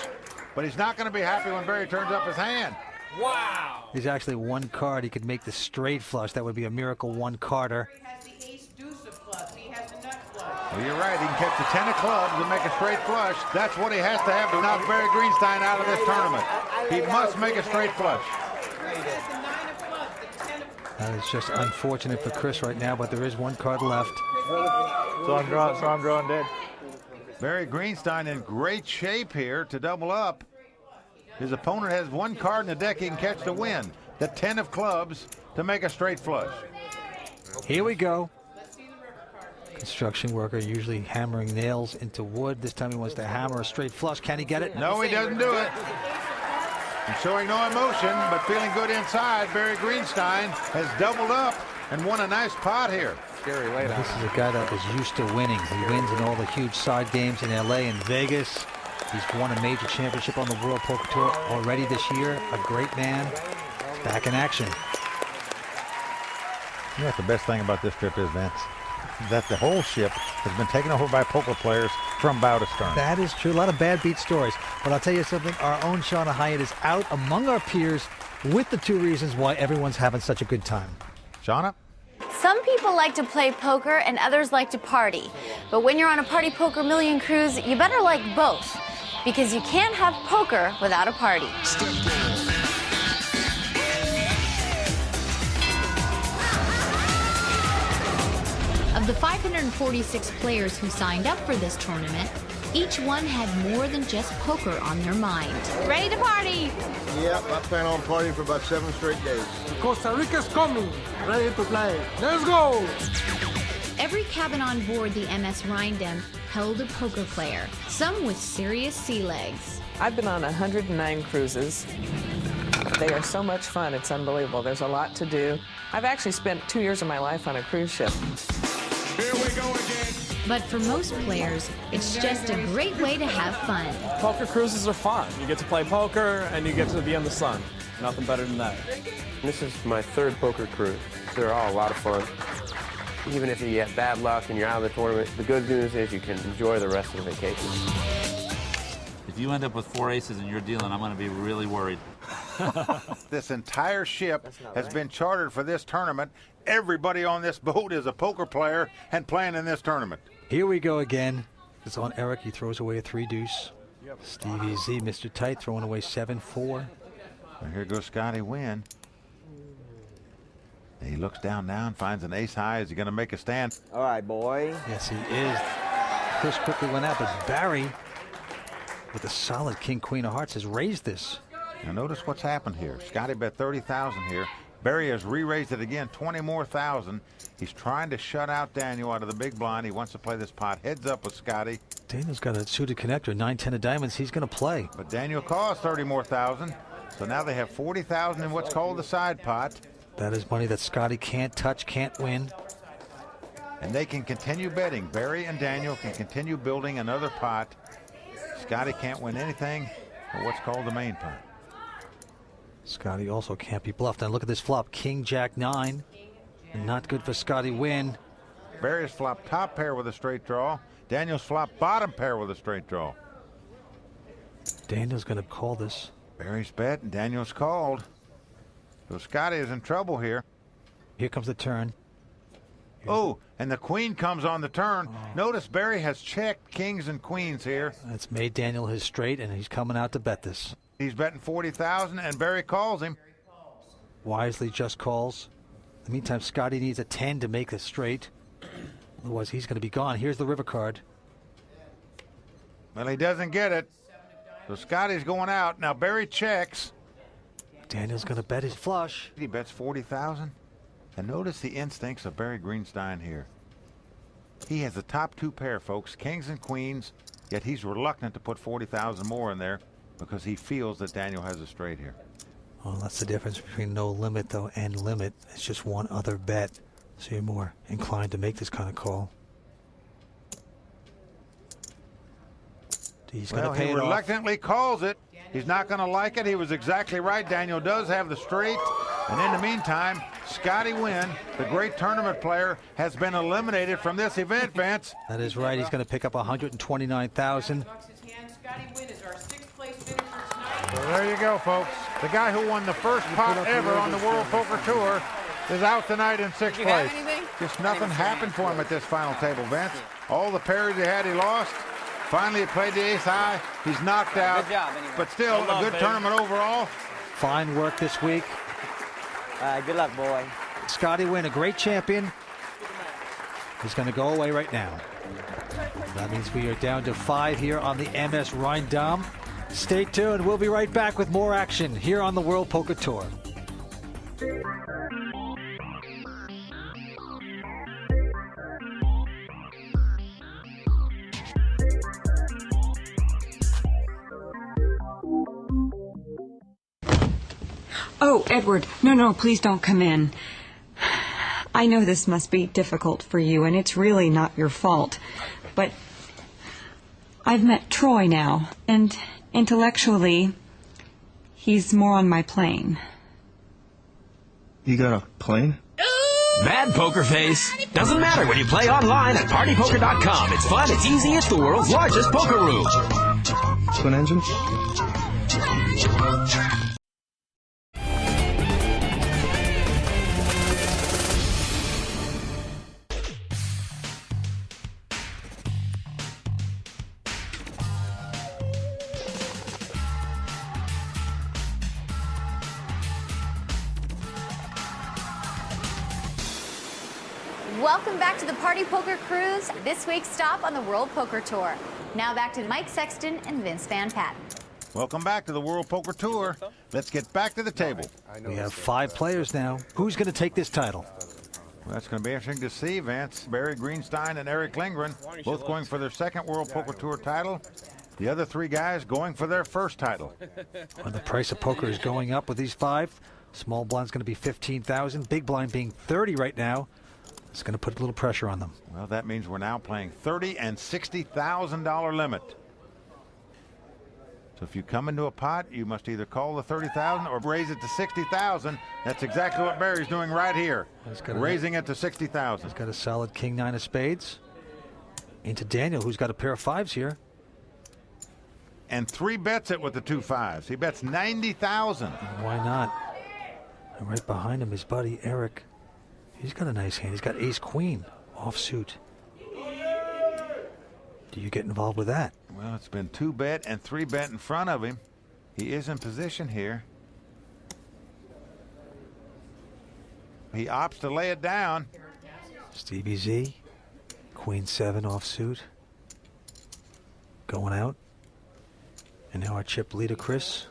but he's not going to be happy when Barry turns up his hand. Wow! He's actually 1 card. He could make the straight flush. That would be a miracle 1-carder. Well, you're right. He can catch the 10 of clubs and make a straight flush. That's what he has to have to knock Barry Greenstein out of this tournament. He must make a straight flush. That is just unfortunate for Chris right now, but there is 1 card left. So I'm drawing dead. Barry Greenstein in great shape here to double up. His opponent has 1 card in the deck he can catch to win. The 10 of clubs to make a straight flush. Here we go. Construction worker usually hammering nails into wood. This time he wants to hammer a straight flush. Can he get it? No, he doesn't do it. And showing no emotion, but feeling good inside, Barry Greenstein has doubled up and won a nice pot here. scary laydown. This is a guy that is used to winning. He wins in all the huge side games in LA and Vegas. He's won a major championship on the World Poker Tour already this year. A great man. Back in action. You know what the best thing about this trip is, Vince? That the whole ship has been taken over by poker players from bow to stern. That is true. A lot of bad beat stories. But I'll tell you something. Our own Shauna Hyatt is out among our peers with the 2 reasons why everyone's having such a good time. Shauna? Some people like to play poker and others like to party. But when you're on a Party Poker Million cruise, you better like both. Because you can't have poker without a party. Of the 546 players who signed up for this tournament, each one had more than just poker on their mind. Ready to party? Yep, I plan on partying for about 7 straight days. Costa Rica's coming. Ready to play. Let's go! Every cabin on board the MS Rhindam held a poker player, some with serious sea legs. I've been on 109 cruises. They are so much fun, it's unbelievable. There's a lot to do. I've actually spent 2 years of my life on a cruise ship. Here we go again. But for most players, it's just a great way to have fun. Poker cruises are fun. You get to play poker and you get to be in the sun. Nothing better than that. This is my 3rd poker cruise. They're all a lot of fun. Even if you get bad luck and you're out of the tournament, the good news is you can enjoy the rest of the vacation. If you end up with 4 aces and you're dealing, I'm going to be really worried. This entire ship has been chartered for this tournament. Everybody on this boat is a poker player and playing in this tournament. Here we go again. It's on Eric. He throws away a 3-deuce. Stevie Z, Mr. Tight, throwing away 7-4. And here goes Scotty Wynn. He looks down now and finds an ace high. Is he going to make a stand? All right, boy. Yes, he is. Chris quickly went out, but Barry, with a solid king-queen of hearts, has raised this. Now notice what's happened here. Scotty bet 30,000 here. Barry has re-raised it again, 20 more thousand. He's trying to shut out Daniel out of the big blind. He wants to play this pot heads up with Scotty. Daniel's got a suited connector, 9-10 of diamonds. He's going to play. But Daniel calls 30 more thousand. So now they have 40,000 in what's called the side pot. That is money that Scotty can't touch, can't win. And they can continue betting. Barry and Daniel can continue building another pot. Scotty can't win anything but what's called the main pot. Scotty also can't be bluffed. Now look at this flop, King Jack 9. Not good for Scotty Wynn. Barry's flop top pair with a straight draw. Daniel's flop bottom pair with a straight draw. Daniel's going to call this. Barry's bet and Daniel's called. So Scotty is in trouble here. Here comes the turn. Oh, and the queen comes on the turn. Notice Barry has checked kings and queens here. That's made Daniel his straight, and he's coming out to bet this. He's betting 40,000, and Barry calls him. Wisely just calls. In the meantime, Scotty needs a 10 to make a straight. Otherwise, he's going to be gone. Here's the river card. Well, he doesn't get it. So Scotty's going out. Now Barry checks. Daniel's going to bet his flush. He bets 40,000. And notice the instincts of Barry Greenstein here. He has the top 2 pair, folks, kings and queens, yet he's reluctant to put 40,000 more in there because he feels that Daniel has a straight here. Well, that's the difference between no limit, though, and limit. It's just one other bet. So you're more inclined to make this kind of call. He's going to pay it off. He reluctantly calls it. He's not going to like it. He was exactly right. Daniel does have the straight. And in the meantime, Scotty Wynn, the great tournament player, has been eliminated from this event, Vince. That is right. He's going to pick up 129,000. So there you go, folks. The guy who won the first pot ever on the World Poker Tour is out tonight in 6th place. Just nothing happened for him at this final table, Vince. All the pairs he had, he lost. Finally, he played the ace high. He's knocked out. Good job, anyway. But still, a good tournament overall. Fine work this week. Good luck, boy. Scotty Wynn, a great champion. He's going to go away right now. That means we are down to 5 here on the MS Rhindam. Stay tuned. We'll be right back with more action here on the World Poker Tour. Oh, Edward, no, please don't come in. I know this must be difficult for you, and it's really not your fault, but I've met Troy now, and intellectually, he's more on my plane. You got a plane? Bad poker face. Doesn't matter when you play online at PartyPoker.com. It's fun, it's easy, it's the world's largest poker room. Twin engine? Welcome back to the Party Poker Cruise, this week's stop on the World Poker Tour. Now back to Mike Sexton and Vince Van Patten. Welcome back to the World Poker Tour. Let's get back to the table. We have 5 players now. Who's going to take this title? Well, that's going to be interesting to see, Vince. Barry Greenstein and Eric Lindgren both going for their second World Poker Tour title. The other 3 guys going for their first title. Well, the price of poker is going up with these 5. Small blind's going to be $15,000. Big blind being $30 right now. It's going to put a little pressure on them. Well, that means we're now playing $30,000 and $60,000 limit. So if you come into a pot, you must either call the $30,000 or raise it to $60,000. That's exactly what Barry's doing right here, raising it to $60,000. He's got a solid king 9 of spades. Into Daniel, who's got a pair of 5s here. And 3 bets it with the 2 5s. He bets $90,000. Why not? And right behind him, his buddy Eric. He's got a nice hand. He's got ace queen offsuit. Do you get involved with that? Well, it's been 2 bet and 3 bet in front of him. He is in position here. He opts to lay it down. Stevie Z, queen 7 offsuit. Going out. And now our chip leader, Chris.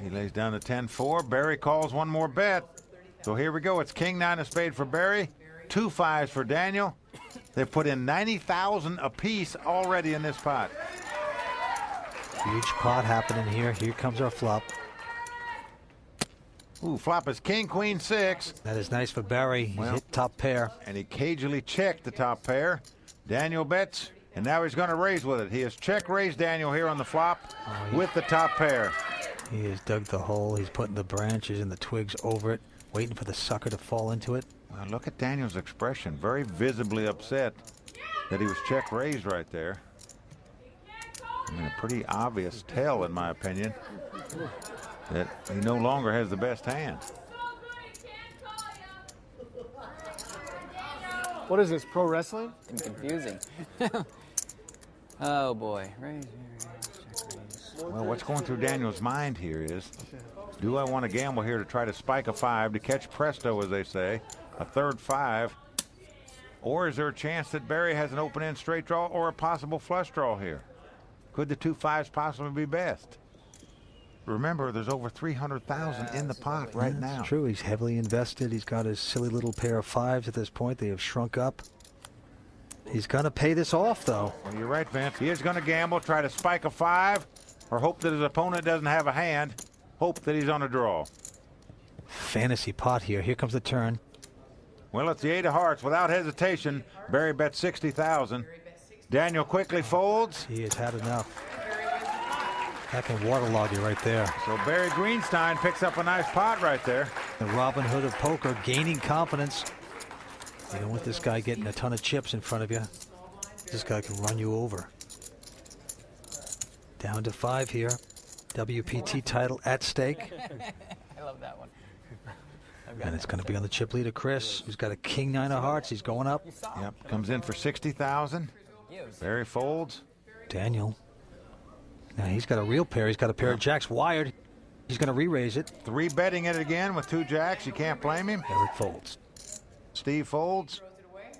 He lays down the 10-4. Barry calls one more bet. So here we go. It's king 9 of spade for Barry, 2 5s for Daniel. They've put in $90,000 apiece already in this pot. Huge pot happening here. Here comes our flop. Ooh, flop is king queen 6. That is nice for Barry. He hit top pair. And he cagily checked the top pair. Daniel bets, and now he's going to raise with it. He has check raised Daniel here on the flop with the top pair. He has dug the hole. He's putting the branches and the twigs over it, waiting for the sucker to fall into it. Well, look at Daniel's expression. Very visibly upset that he was check raised right there. I mean, a pretty obvious tell, in my opinion, that he no longer has the best hand. What is this, pro wrestling? It's confusing. Oh, boy. Well, what's going through Daniel's mind here is, do I want to gamble here to try to spike a 5 to catch presto, as they say, a third 5? Or is there a chance that Barry has an open-end straight draw or a possible flush draw here? Could the 2 5s possibly be best? Remember, there's over $300,000 in the pot right now. That's true. He's heavily invested. He's got his silly little pair of 5s at this point. They have shrunk up. He's going to pay this off, though. Well, you're right, Vince. He is going to gamble, try to spike a 5, or hope that his opponent doesn't have a hand, hope that he's on a draw. Fantasy pot here. Here comes the turn. Well, it's the 8 of hearts. Without hesitation, Barry bets $60,000. Daniel quickly folds. He has had enough. That can waterlog you right there. So Barry Greenstein picks up a nice pot right there. The Robin Hood of poker, gaining confidence. You don't want this guy getting a ton of chips in front of you. This guy can run you over. Down to 5 here. WPT title at stake. I love that one. And it's going to be on the chip leader, Chris, who's got a king 9 of hearts. He's going up. Yep, comes in for $60,000. Barry folds. Daniel. Now he's got a real pair. He's got a pair of jacks wired. He's going to re-raise it. 3 betting it again with 2 jacks. You can't blame him. Eric folds. Steve folds.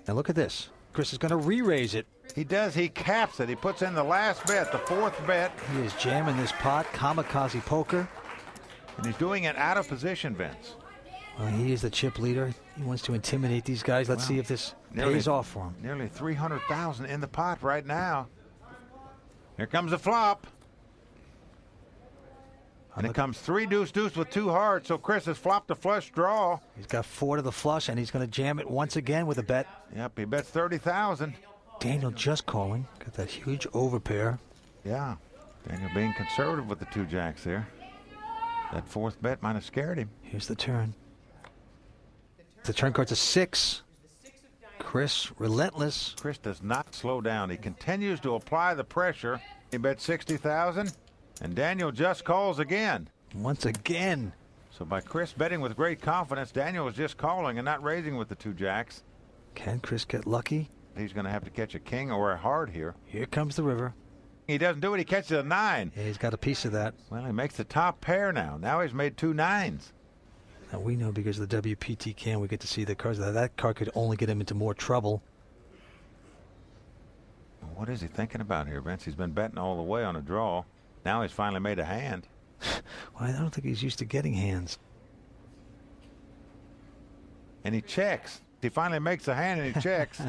Now look at this. Chris is going to re-raise it. He does. He caps it. He puts in the last bet, the 4th bet. He is jamming this pot. Kamikaze poker. And he's doing it out of position, Vince. Well, he is the chip leader. He wants to intimidate these guys. Let's see if this pays off for him. Nearly $300,000 in the pot right now. Here comes the flop. And it comes 3 deuce with 2 hearts, so Chris has flopped a flush draw. He's got 4 to the flush, and he's going to jam it once again with a bet. Yep, he bets 30,000. Daniel just calling. Got that huge overpair. Yeah, Daniel being conservative with the 2 jacks there. That 4th bet might have scared him. Here's the turn. The turn card's a 6. Chris, relentless. Chris does not slow down. He continues to apply the pressure. He bet 60,000, and Daniel just calls again. Once again. So by Chris betting with great confidence, Daniel was just calling and not raising with the 2 jacks. Can Chris get lucky? He's going to have to catch a king or a heart here. Here comes the river. He doesn't do it. He catches a 9. Yeah, he's got a piece of that. Well, he makes the top pair now. Now he's made 2 9s. Now we know because of the WPT cam, we get to see the cards. That card could only get him into more trouble. What is he thinking about here, Vince? He's been betting all the way on a draw. Now he's finally made a hand. Well, I don't think he's used to getting hands. And he checks. He finally makes a hand and he checks.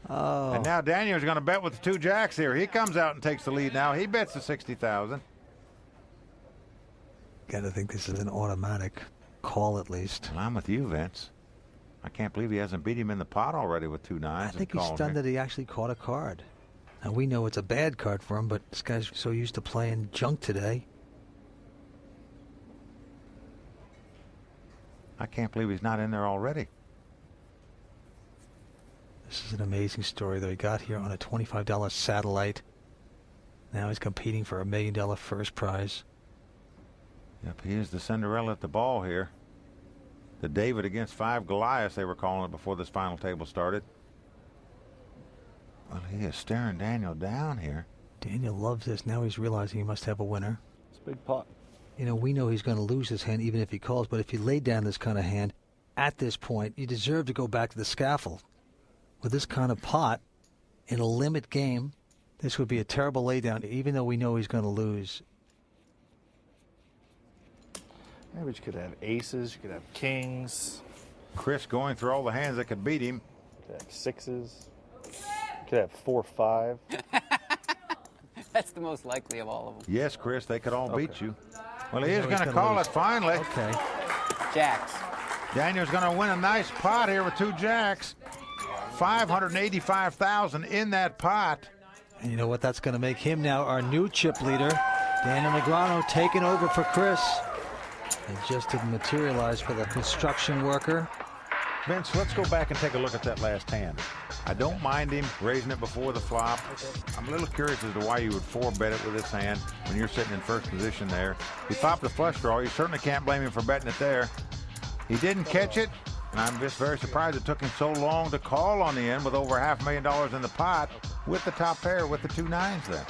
Oh. And now Daniel's going to bet with the 2 jacks here. He comes out and takes the lead now. He bets the 60,000. Got to think this is an automatic call at least. Well, I'm with you, Vince. I can't believe he hasn't beat him in the pot already with 2 9s. I think he's stunned that he actually caught a card. Now we know it's a bad card for him, but this guy's so used to playing junk today. I can't believe he's not in there already. This is an amazing story, though. He got here on a $25 satellite. Now he's competing for $1 million first prize. Yep, he is the Cinderella at the ball here. The David against 5 Goliaths, they were calling it before this final table started. Well, he is staring Daniel down here. Daniel loves this. Now he's realizing he must have a winner. It's a big pot. You know, we know he's going to lose his hand even if he calls, but if you lay down this kind of hand, at this point, you deserve to go back to the scaffold. With this kind of pot, in a limit game, this would be a terrible laydown, even though we know he's going to lose. Yeah, but you could have aces, you could have kings. Chris going through all the hands that could beat him. You could have 6s. You could have 4 5. That's the most likely of all of them. Yes, Chris, they could all beat you. Well, he is going to call it finally. Okay. Jacks. Daniel's going to win a nice pot here with 2 jacks. 585,000 in that pot. And you know what? That's going to make him now our new chip leader. Daniel Negreanu taking over for Chris. It just didn't materialize for the construction worker. Vince, let's go back and take a look at that last hand. I don't mind him raising it before the flop. I'm a little curious as to why you would 4-bet it with this hand when you're sitting in first position there. He popped the flush draw. You certainly can't blame him for betting it there. He didn't catch it, and I'm just very surprised it took him so long to call on the end with over $500,000 in the pot with the top pair with the 2 9s there.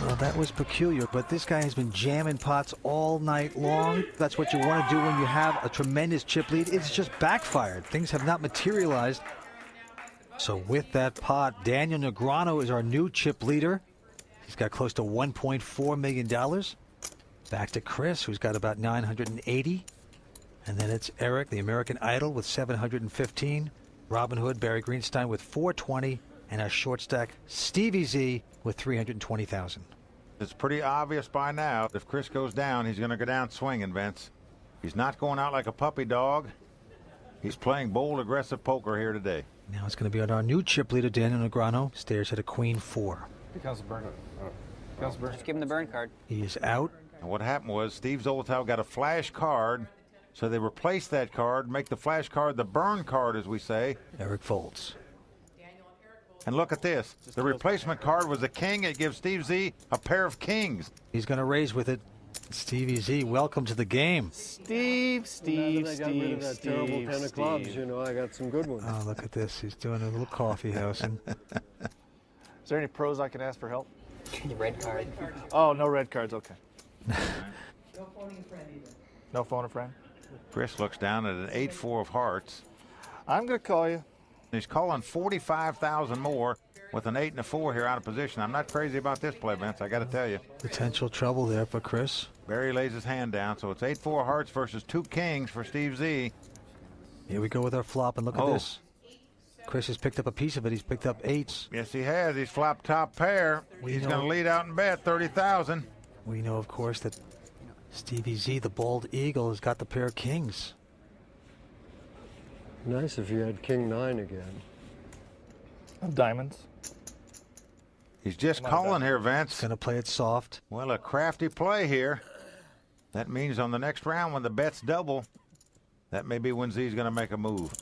Well, that was peculiar, but this guy has been jamming pots all night long. That's what you want to do when you have a tremendous chip lead. It's just backfired. Things have not materialized. So with that pot, Daniel Negreanu is our new chip leader. He's got close to $1.4 million. Back to Chris, who's got about 980. And then it's Eric, the American Idol, with 715. Robin Hood, Barry Greenstein with 420. And our short stack, Stevie Z, with 320,000. It's pretty obvious by now. If Chris goes down, he's going to go down swinging, Vince. He's not going out like a puppy dog. He's playing bold, aggressive poker here today. Now it's going to be on our new chip leader, Daniel Negreanu. Stares at a queen 4. He counts the burn. Just give him the burn card. He is out. And what happened was Steve Zolotau got a flash card, so they replaced that card, make the flash card the burn card, as we say. Eric folds. And look at this. The replacement card was a king. It gives Steve Z a pair of kings. He's going to raise with it. Stevie Z, welcome to the game. Steve. Now that I got rid of that terrible 10 of clubs, you know, I got some good ones. Oh, look at this. He's doing a little coffee housing. Is there any pros I can ask for help? The red card. Oh, no red cards. Okay. No phone a friend? Chris looks down at an 8-4 of hearts. I'm going to call you. He's calling 45,000 more with an 8 and a 4 here out of position. I'm not crazy about this play, Vince. I got to tell you. Potential trouble there for Chris. Barry lays his hand down, so it's 8-4 hearts versus 2 kings for Steve Z. Here we go with our flop, and look at this. Chris has picked up a piece of it. He's picked up 8s. Yes, he has. He's flopped top pair. He's going to lead out and bet 30,000. We know, of course, that Stevie Z, the bald eagle, has got the pair of kings. Nice if you had King 9 again. Of diamonds. He's just calling here, Vince. Going to play it soft. Well, a crafty play here. That means on the next round when the bets double, that may be when Z's going to make a move.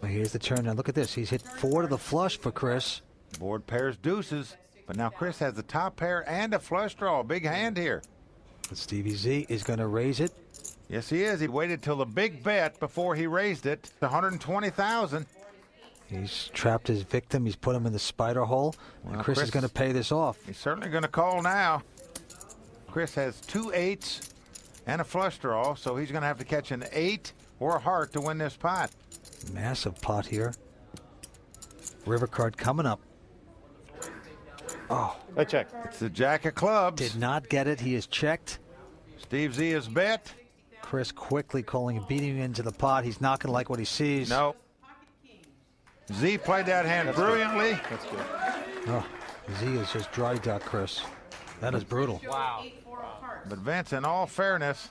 Well, here's the turn. Now look at this. He's hit 4 to the flush for Chris. Board pairs deuces, but now Chris has the top pair and a flush draw. Big hand here. But Stevie Z is going to raise it. Yes, he is. He waited till the big bet before he raised it to 120,000. He's trapped his victim. He's put him in the spider hole. Well, and Chris is going to pay this off. He's certainly going to call now. Chris has 2 8s and a flush draw, so he's going to have to catch an 8 or a heart to win this pot. Massive pot here. River card coming up. Oh. I check. It's the jack of clubs. Did not get it. He is checked. Steve Z is bet. Chris quickly calling and beating him into the pot. He's not going to like what he sees. No. Z played that hand brilliantly. That's good. Oh, Z is just dry duck, Chris. That is brutal. Wow. But Vince, in all fairness,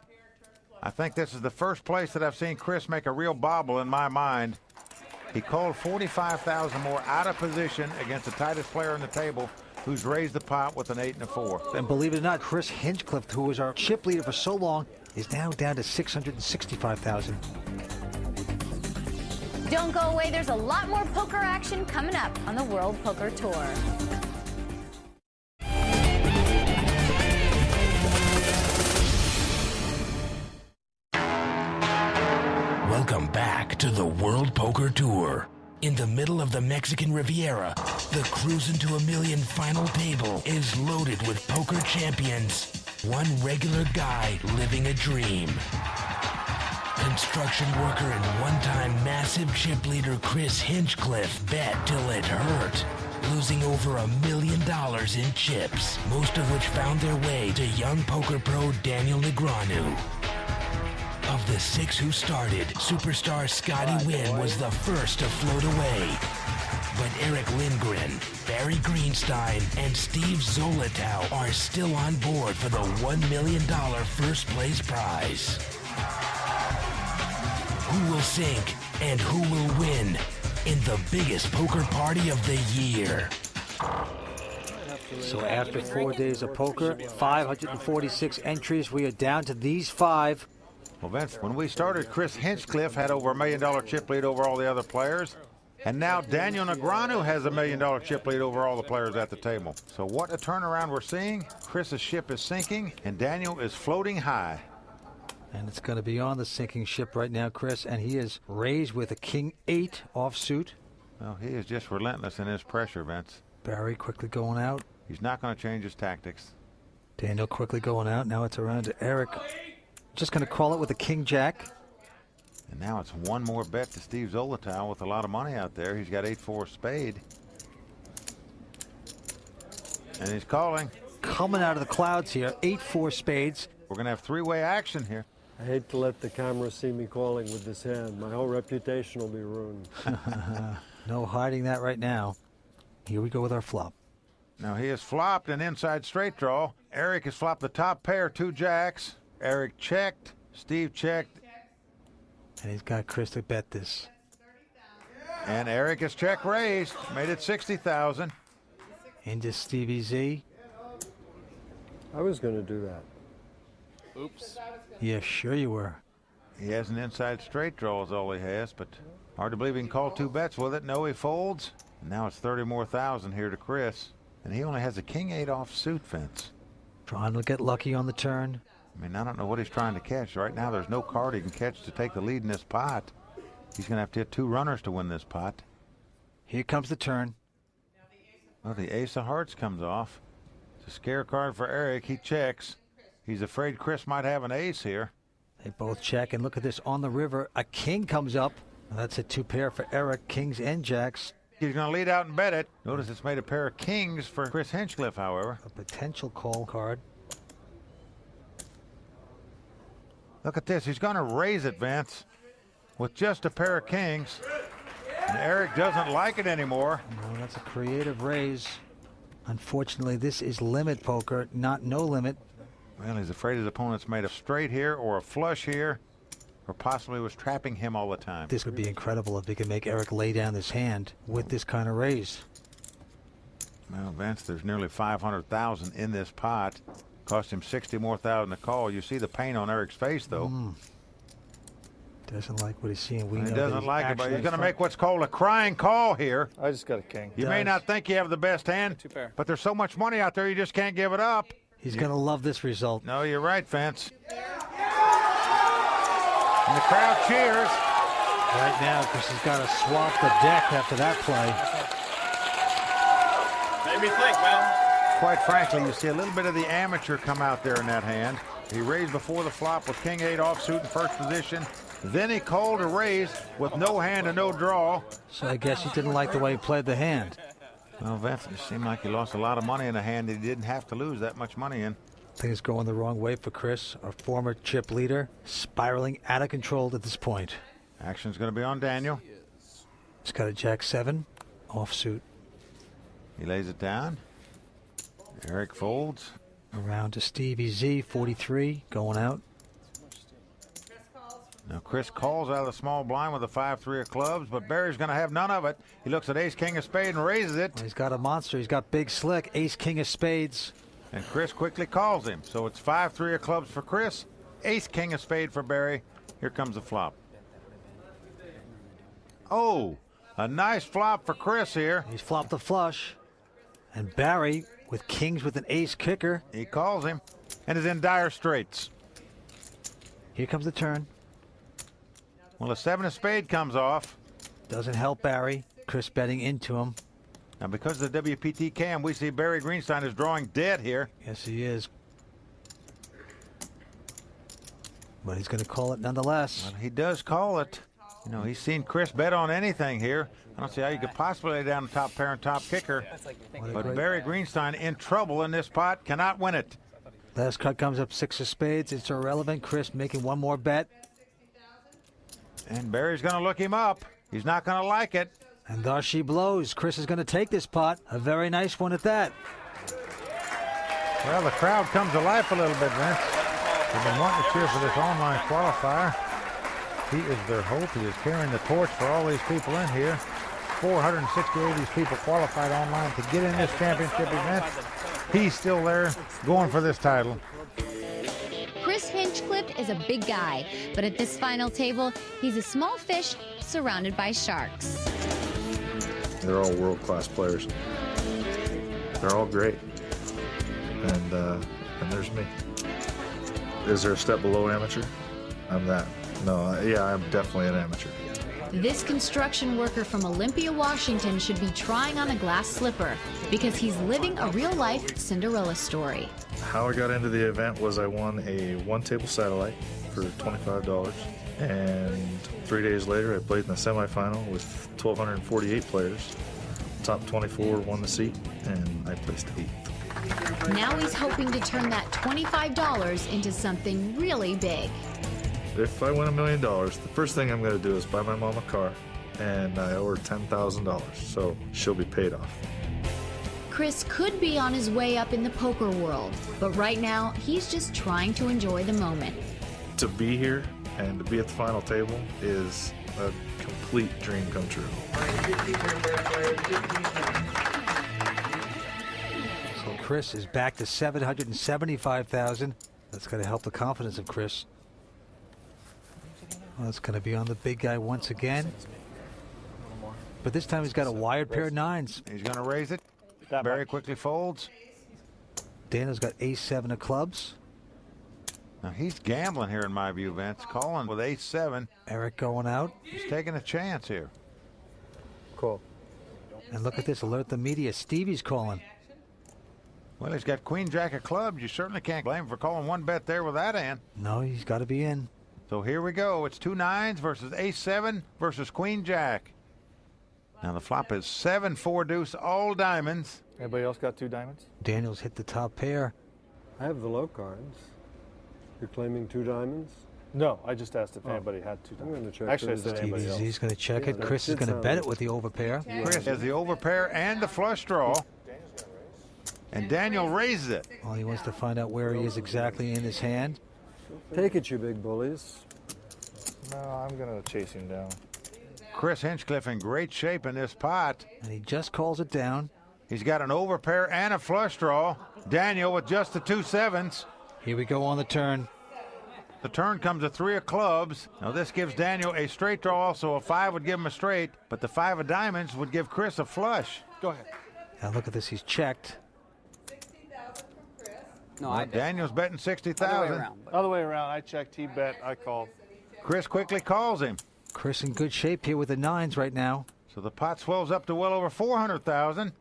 I think this is the first place that I've seen Chris make a real bobble in my mind. He called 45,000 more out of position against the tightest player on the table, who's raised the pot with an 8 and a 4. And believe it or not, Chris Hinchcliffe, who was our chip leader for so long, is now down to 665,000. Don't go away. There's a lot more poker action coming up on the World Poker Tour. Welcome back to the World Poker Tour. In the middle of the Mexican Riviera, the Cruise into a Million final table is loaded with poker champions. One regular guy living a dream. Construction worker and one-time massive chip leader Chris Hinchcliffe bet till it hurt, losing over $1 million in chips, most of which found their way to young poker pro Daniel Negreanu. Of the 6 who started, superstar Scotty Wynn was the first to float away. But Eric Lindgren, Barry Greenstein, and Steve Zolotau are still on board for the $1 million first place prize. Who will sink and who will win in the biggest poker party of the year? So after 4 days of poker, 546 entries, we are down to these 5. Well, Vince, when we started, Chris Hinchcliffe had over $1 million chip lead over all the other players. And now Daniel Negreanu has $1 million chip lead over all the players at the table. So what a turnaround we're seeing. Chris's ship is sinking, and Daniel is floating high. And it's going to be on the sinking ship right now, Chris. And he is raised with a King 8 offsuit. Well, he is just relentless in his pressure, Vince. Barry quickly going out. He's not going to change his tactics. Daniel quickly going out. Now it's around to Eric. Just going to call it with a King Jack. And now it's one more bet to Steve Zolotau with a lot of money out there. He's got 8-4 spade. And he's calling. Coming out of the clouds here, 8-4 spades. We're going to have three-way action here. I hate to let the camera see me calling with this hand. My whole reputation will be ruined. No hiding that right now. Here we go with our flop. Now he has flopped an inside straight draw. Eric has flopped the top pair, 2 jacks. Eric checked. Steve checked. And he's got Chris to bet this. And Eric has check raised. Made it 60,000. Into Stevie Z. I was going to do that. Oops. Yeah, sure you were. He has an inside straight draw is all he has, but hard to believe he can call 2 bets with it. No, he folds. And now it's 30 more thousand here to Chris. And he only has a King 8 offsuit, Vince. Trying to get lucky on the turn. I mean, I don't know what he's trying to catch. Right now, there's no card he can catch to take the lead in this pot. He's going to have to hit 2 runners to win this pot. Here comes the turn. Well, the ace of hearts comes off. It's a scare card for Eric. He checks. He's afraid Chris might have an ace here. They both check, and look at this on the river. A king comes up. Now that's a 2 pair for Eric, kings and jacks. He's going to lead out and bet it. Notice it's made a pair of kings for Chris Hinchcliffe, however. A potential call card. Look at this. He's going to raise it, Vince, with just a pair of kings. And Eric doesn't like it anymore. No, that's a creative raise. Unfortunately, this is limit poker, not no limit. Well, he's afraid his opponent's made a straight here or a flush here, or possibly was trapping him all the time. This would be incredible if he could make Eric lay down his hand with this kind of raise. Well, Vince, there's nearly $500,000 in this pot. Cost him $60,000 more to call. You see the pain on Eric's face, though. Doesn't like what he's seeing. He doesn't like it, but he's going to make what's called a crying call here. I just got a king. You may not think you have the best hand, but there's so much money out there you just can't give it up. He's going to love this result. No, you're right, Vince. And the crowd cheers. Right now, because he's got to swap the deck after that play. Made me think, man. Quite frankly, you see a little bit of the amateur come out there in that hand. He raised before the flop with king 8 offsuit in first position. Then he called a raise with no hand and no draw. So I guess he didn't like the way he played the hand. Well, Vince, it seemed like he lost a lot of money in a hand that he didn't have to lose that much money in. Things going the wrong way for Chris, our former chip leader, spiraling out of control at this point. Action's going to be on Daniel. He's got a jack 7 offsuit. He lays it down. Eric folds. Around to Stevie Z, 43, going out. Now Chris calls out of the small blind with a 5-3 of clubs, but Barry's going to have none of it. He looks at ace king of spades and raises it. Well, he's got a monster. He's got big slick, ace king of spades. And Chris quickly calls him. So it's 5-3 of clubs for Chris, ace king of spade for Barry. Here comes the flop. Oh, a nice flop for Chris here. He's flopped the flush. And Barry, with kings with an ace kicker. He calls him and is in dire straits. Here comes the turn. Well, a 7 of spade comes off. Doesn't help Barry. Chris betting into him. Now, because of the WPT cam, we see Barry Greenstein is drawing dead here. Yes, he is. But he's going to call it nonetheless. Well, he does call it. You know, he's seen Chris bet on anything here. I don't see how you could possibly lay down the top pair and top kicker. But Barry Greenstein in trouble in this pot, cannot win it. Last cut comes up 6 of spades. It's irrelevant. Chris making one more bet. And Barry's going to look him up. He's not going to like it. And thus she blows. Chris is going to take this pot. A very nice one at that. Well, the crowd comes to life a little bit, Vince. They've been wanting to cheer for this online qualifier. He is their hope. He is carrying the torch for all these people in here. 468 of these people qualified online to get in this championship event. He's still there going for this title. Chris Hinchcliffe is a big guy, but at this final table, he's a small fish surrounded by sharks. They're all world-class players. They're all great. And there's me. Is there a step below amateur? I'm that. No, yeah, I'm definitely an amateur. This construction worker from Olympia, Washington should be trying on a glass slipper because he's living a real-life Cinderella story. How I got into the event was I won a one-table satellite for $25. And 3 days later, I played in the semifinal with 1,248 players. Top 24 won the seat, and I placed 8th. Now he's hoping to turn that $25 into something really big. If I win $1 million, the first thing I'm going to do is buy my mom a car, and I owe her $10,000, so she'll be paid off. Chris could be on his way up in the poker world, but right now he's just trying to enjoy the moment. To be here and to be at the final table is a complete dream come true. So Chris is back to $775,000. That's going to help the confidence of Chris. Well, it's going to be on the big guy once again. But this time he's got a wired pair of 9s. He's going to raise it. Barry quickly folds. Dana's got ace-7 of clubs. Now he's gambling here in my view, Vince. Calling with ace-7. Eric going out. He's taking a chance here. Cool. And look at this. Alert the media. Stevie's calling. Well, he's got queen-jack of clubs. You certainly can't blame him for calling one bet there with that hand. No, he's got to be in. So here we go. It's 2 9s versus ace-7 versus queen-jack. Now the flop is 7-4 deuce, all diamonds. Anybody else got 2 diamonds? Daniel's hit the top pair. I have the low cards. You're claiming 2 diamonds? No, I just asked if anybody had 2 diamonds. I'm going to check. Actually, I said anybody else. He's going to check it. Chris is going to bet it with the overpair. Chris has the overpair and the flush draw. And Daniel raises it. Well, he wants to find out where he is exactly in his hand. Take it, you big bullies. No, I'm going to chase him down. Chris Hinchcliffe in great shape in this pot. And he just calls it down. He's got an overpair and a flush draw. Daniel with just the 2 sevens. Here we go on the turn. The turn comes a 3 of clubs. Now this gives Daniel a straight draw, so a 5 would give him a straight, but the 5 of diamonds would give Chris a flush. Go ahead. Now look at this, he's checked. No, Well, Daniel's betting 60,000. Other way around. I checked, he bet, I called. Chris quickly calls him. Chris in good shape here with the 9s right now. So the pot swells up to well over 400,000.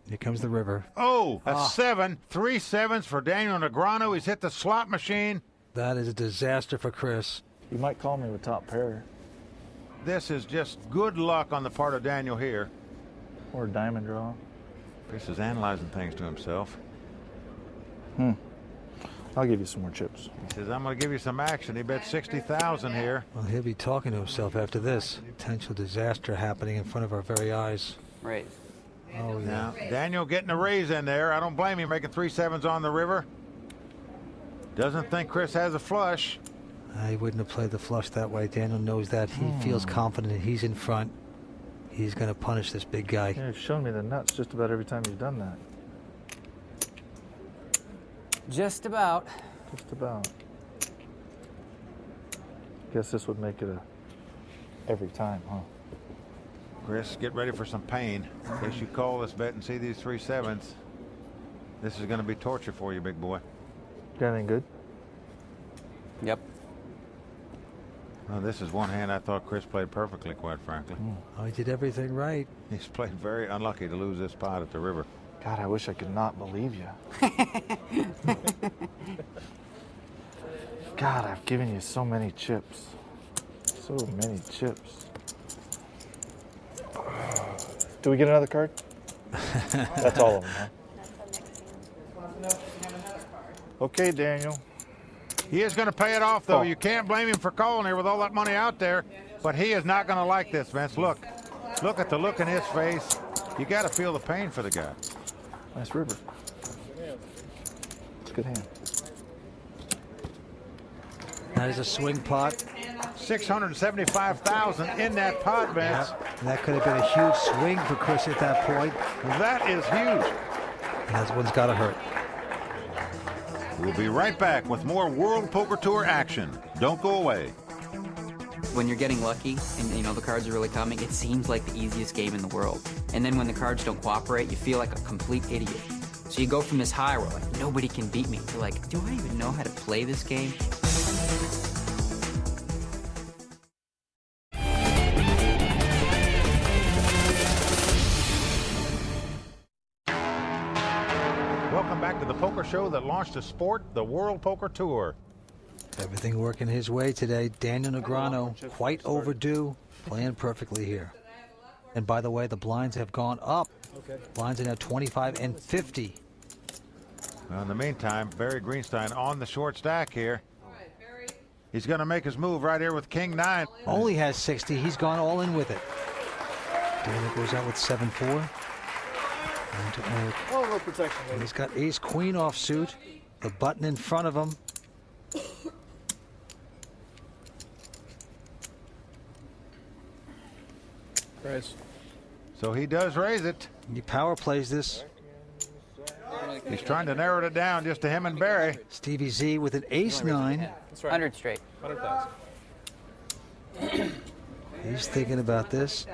Here comes the river. Oh, a 7. 3 sevens for Daniel Negreanu. He's hit the slot machine. That is a disaster for Chris. You might call me with top pair. This is just good luck on the part of Daniel here. Or a diamond draw. Chris is analyzing things to himself. I'll give you some more chips. He says, I'm going to give you some action. He bet 60,000 here. Well, he'll be talking to himself after this. Potential disaster happening in front of our very eyes. Right. Oh, yeah. Now, Daniel getting a raise in there. I don't blame him making 3 sevens on the river. Doesn't think Chris has a flush. He wouldn't have played the flush that way. Daniel knows that. He feels confident that he's in front. He's going to punish this big guy. Yeah, you've shown me the nuts just about every time you've done that. Just about. Just about. Guess this would make it a every time, huh? Chris, get ready for some pain. In case you call this bet and see these 3 sevens, this is going to be torture for you, big boy. Got anything good? Yep. Well, this is one hand I thought Chris played perfectly, quite frankly. Oh, he did everything right. He's played very unlucky to lose this pot at the river. God, I wish I could not believe you. God, I've given you so many chips. So many chips. Do we get another card? That's all of them, huh? Okay, Daniel. He is going to pay it off, though. You can't blame him for calling here with all that money out there. But he is not going to like this, Vince. Look at the look in his face. You got to feel the pain for the guy. Nice river. It's a good hand. That is a swing pot. 675,000 in that pot, Vince. And that could have been a huge swing for Chris at that point. That is huge. And that one's got to hurt. We'll be right back with more World Poker Tour action. Don't go away. When you're getting lucky and you know the cards are really coming, it seems like the easiest game in the world. And then when the cards don't cooperate, you feel like a complete idiot. So you go from this high where like nobody can beat me to like, do I even know how to play this game? Welcome back to the poker show that launched a sport, the World Poker Tour. Everything working his way today. Daniel Negreanu, quite overdue, playing perfectly here. And by the way, the blinds have gone up. Blinds are now 25 and 50. Well, in the meantime, Barry Greenstein on the short stack here. He's going to make his move right here with King 9. Only has 60. He's gone all in with it. Daniel goes out with 7-4. Oh, no protection. And he's got ace-queen offsuit. The button in front of him. Raise. So he does raise it. He power plays this. He's trying to narrow it down just to him and Barry. Stevie Z with an ace-9. 100 straight. 100,000. He's thinking about this.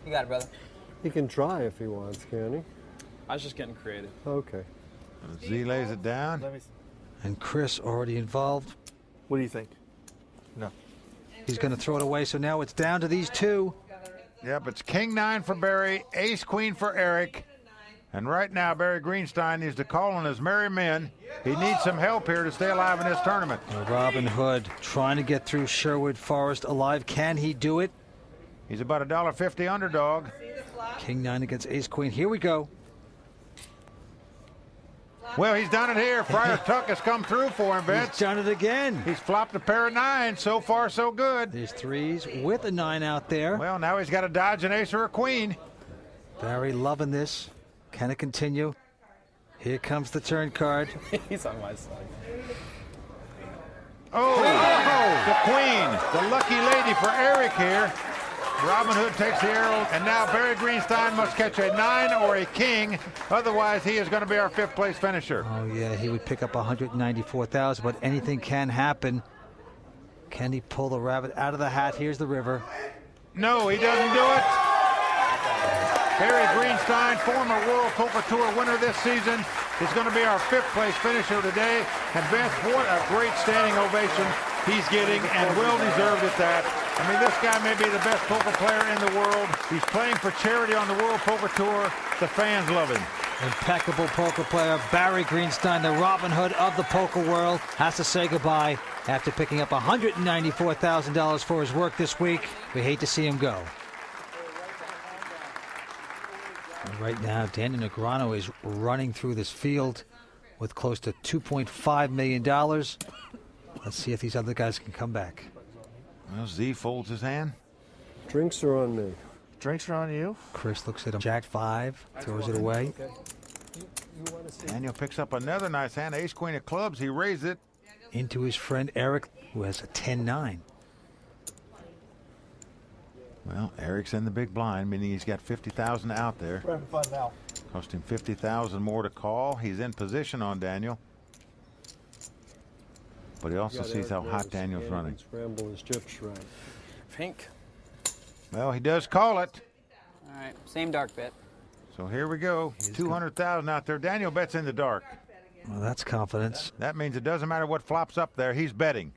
You got it, brother. He can try if he wants, can he? I was just getting creative. Okay. Z lays it down. And Chris already involved. What do you think? No. He's going to throw it away, so now it's down to these two. Yep, it's King 9 for Barry, Ace Queen for Eric. And right now, Barry Greenstein needs to call on his merry men. He needs some help here to stay alive in this tournament. Robin Hood trying to get through Sherwood Forest alive. Can he do it? He's about a $1.50 underdog. King 9 against Ace Queen. Here we go. Well, he's done it here. Friar Tuck has come through for him, Vince. He's done it again. He's flopped a pair of 9s. So far, so good. There's 3s with a 9 out there. Well, now he's got to dodge an ace or a queen. Barry loving this. Can it continue? Here comes the turn card. He's on my side. Oh, the queen, the lucky lady for Eric here. Robin Hood takes the arrow, and now Barry Greenstein must catch a 9 or a king. Otherwise, he is going to be our 5th place finisher. Oh, yeah, he would pick up 194,000, but anything can happen. Can he pull the rabbit out of the hat? Here's the river. No, he doesn't do it. Barry Greenstein, former World Poker Tour winner this season, is going to be our 5th place finisher today. And Vince, what a great standing ovation he's getting, and well deserved at that. I mean, this guy may be the best poker player in the world. He's playing for charity on the World Poker Tour. The fans love him. Impeccable poker player, Barry Greenstein, the Robin Hood of the poker world, has to say goodbye after picking up $194,000 for his work this week. We hate to see him go. And right now, Daniel Negreanu is running through this field with close to $2.5 million. Let's see if these other guys can come back. Well, Z folds his hand. Drinks are on me. Drinks are on you. Chris looks at him. Jack 5, throws it away. Daniel picks up another nice hand, ace queen of clubs. He raised it into his friend Eric, who has a 10-9. Well, Eric's in the big blind, meaning he's got 50,000 out there. We're having fun now. Cost him 50,000 more to call. He's in position on Daniel. But he also sees how hot Daniel's running. Scramble his chips right. Pink. Well, he does call it. All right, same dark bet. So here we go. 200,000 out there. Daniel bets in the dark. Well, that's confidence. That means it doesn't matter what flops up there. He's betting.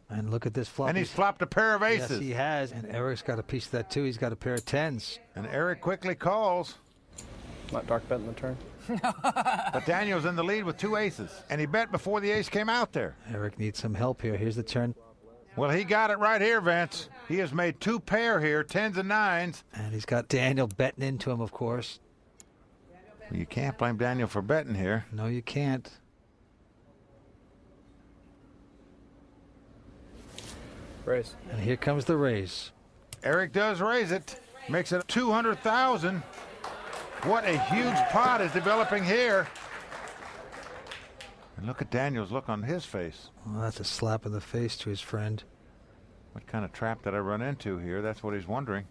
And look at this flop. And he's flopped a pair of aces. Yes, he has. And Eric's got a piece of that, too. He's got a pair of 10s. And Eric quickly calls. Not dark bet in the turn. But Daniel's in the lead with 2 aces. And he bet before the ace came out there. Eric needs some help here. Here's the turn. Well, he got it right here, Vince. He has made 2 pair here, 10s and 9s. And he's got Daniel betting into him, of course. Well, you can't blame Daniel for betting here. No, you can't. Raise. And here comes the raise. Eric does raise it. Makes it 200,000. What a huge pot is developing here. And look at Daniel's look on his face. Well, that's a slap in the face to his friend. What kind of trap did I run into here? That's what he's wondering.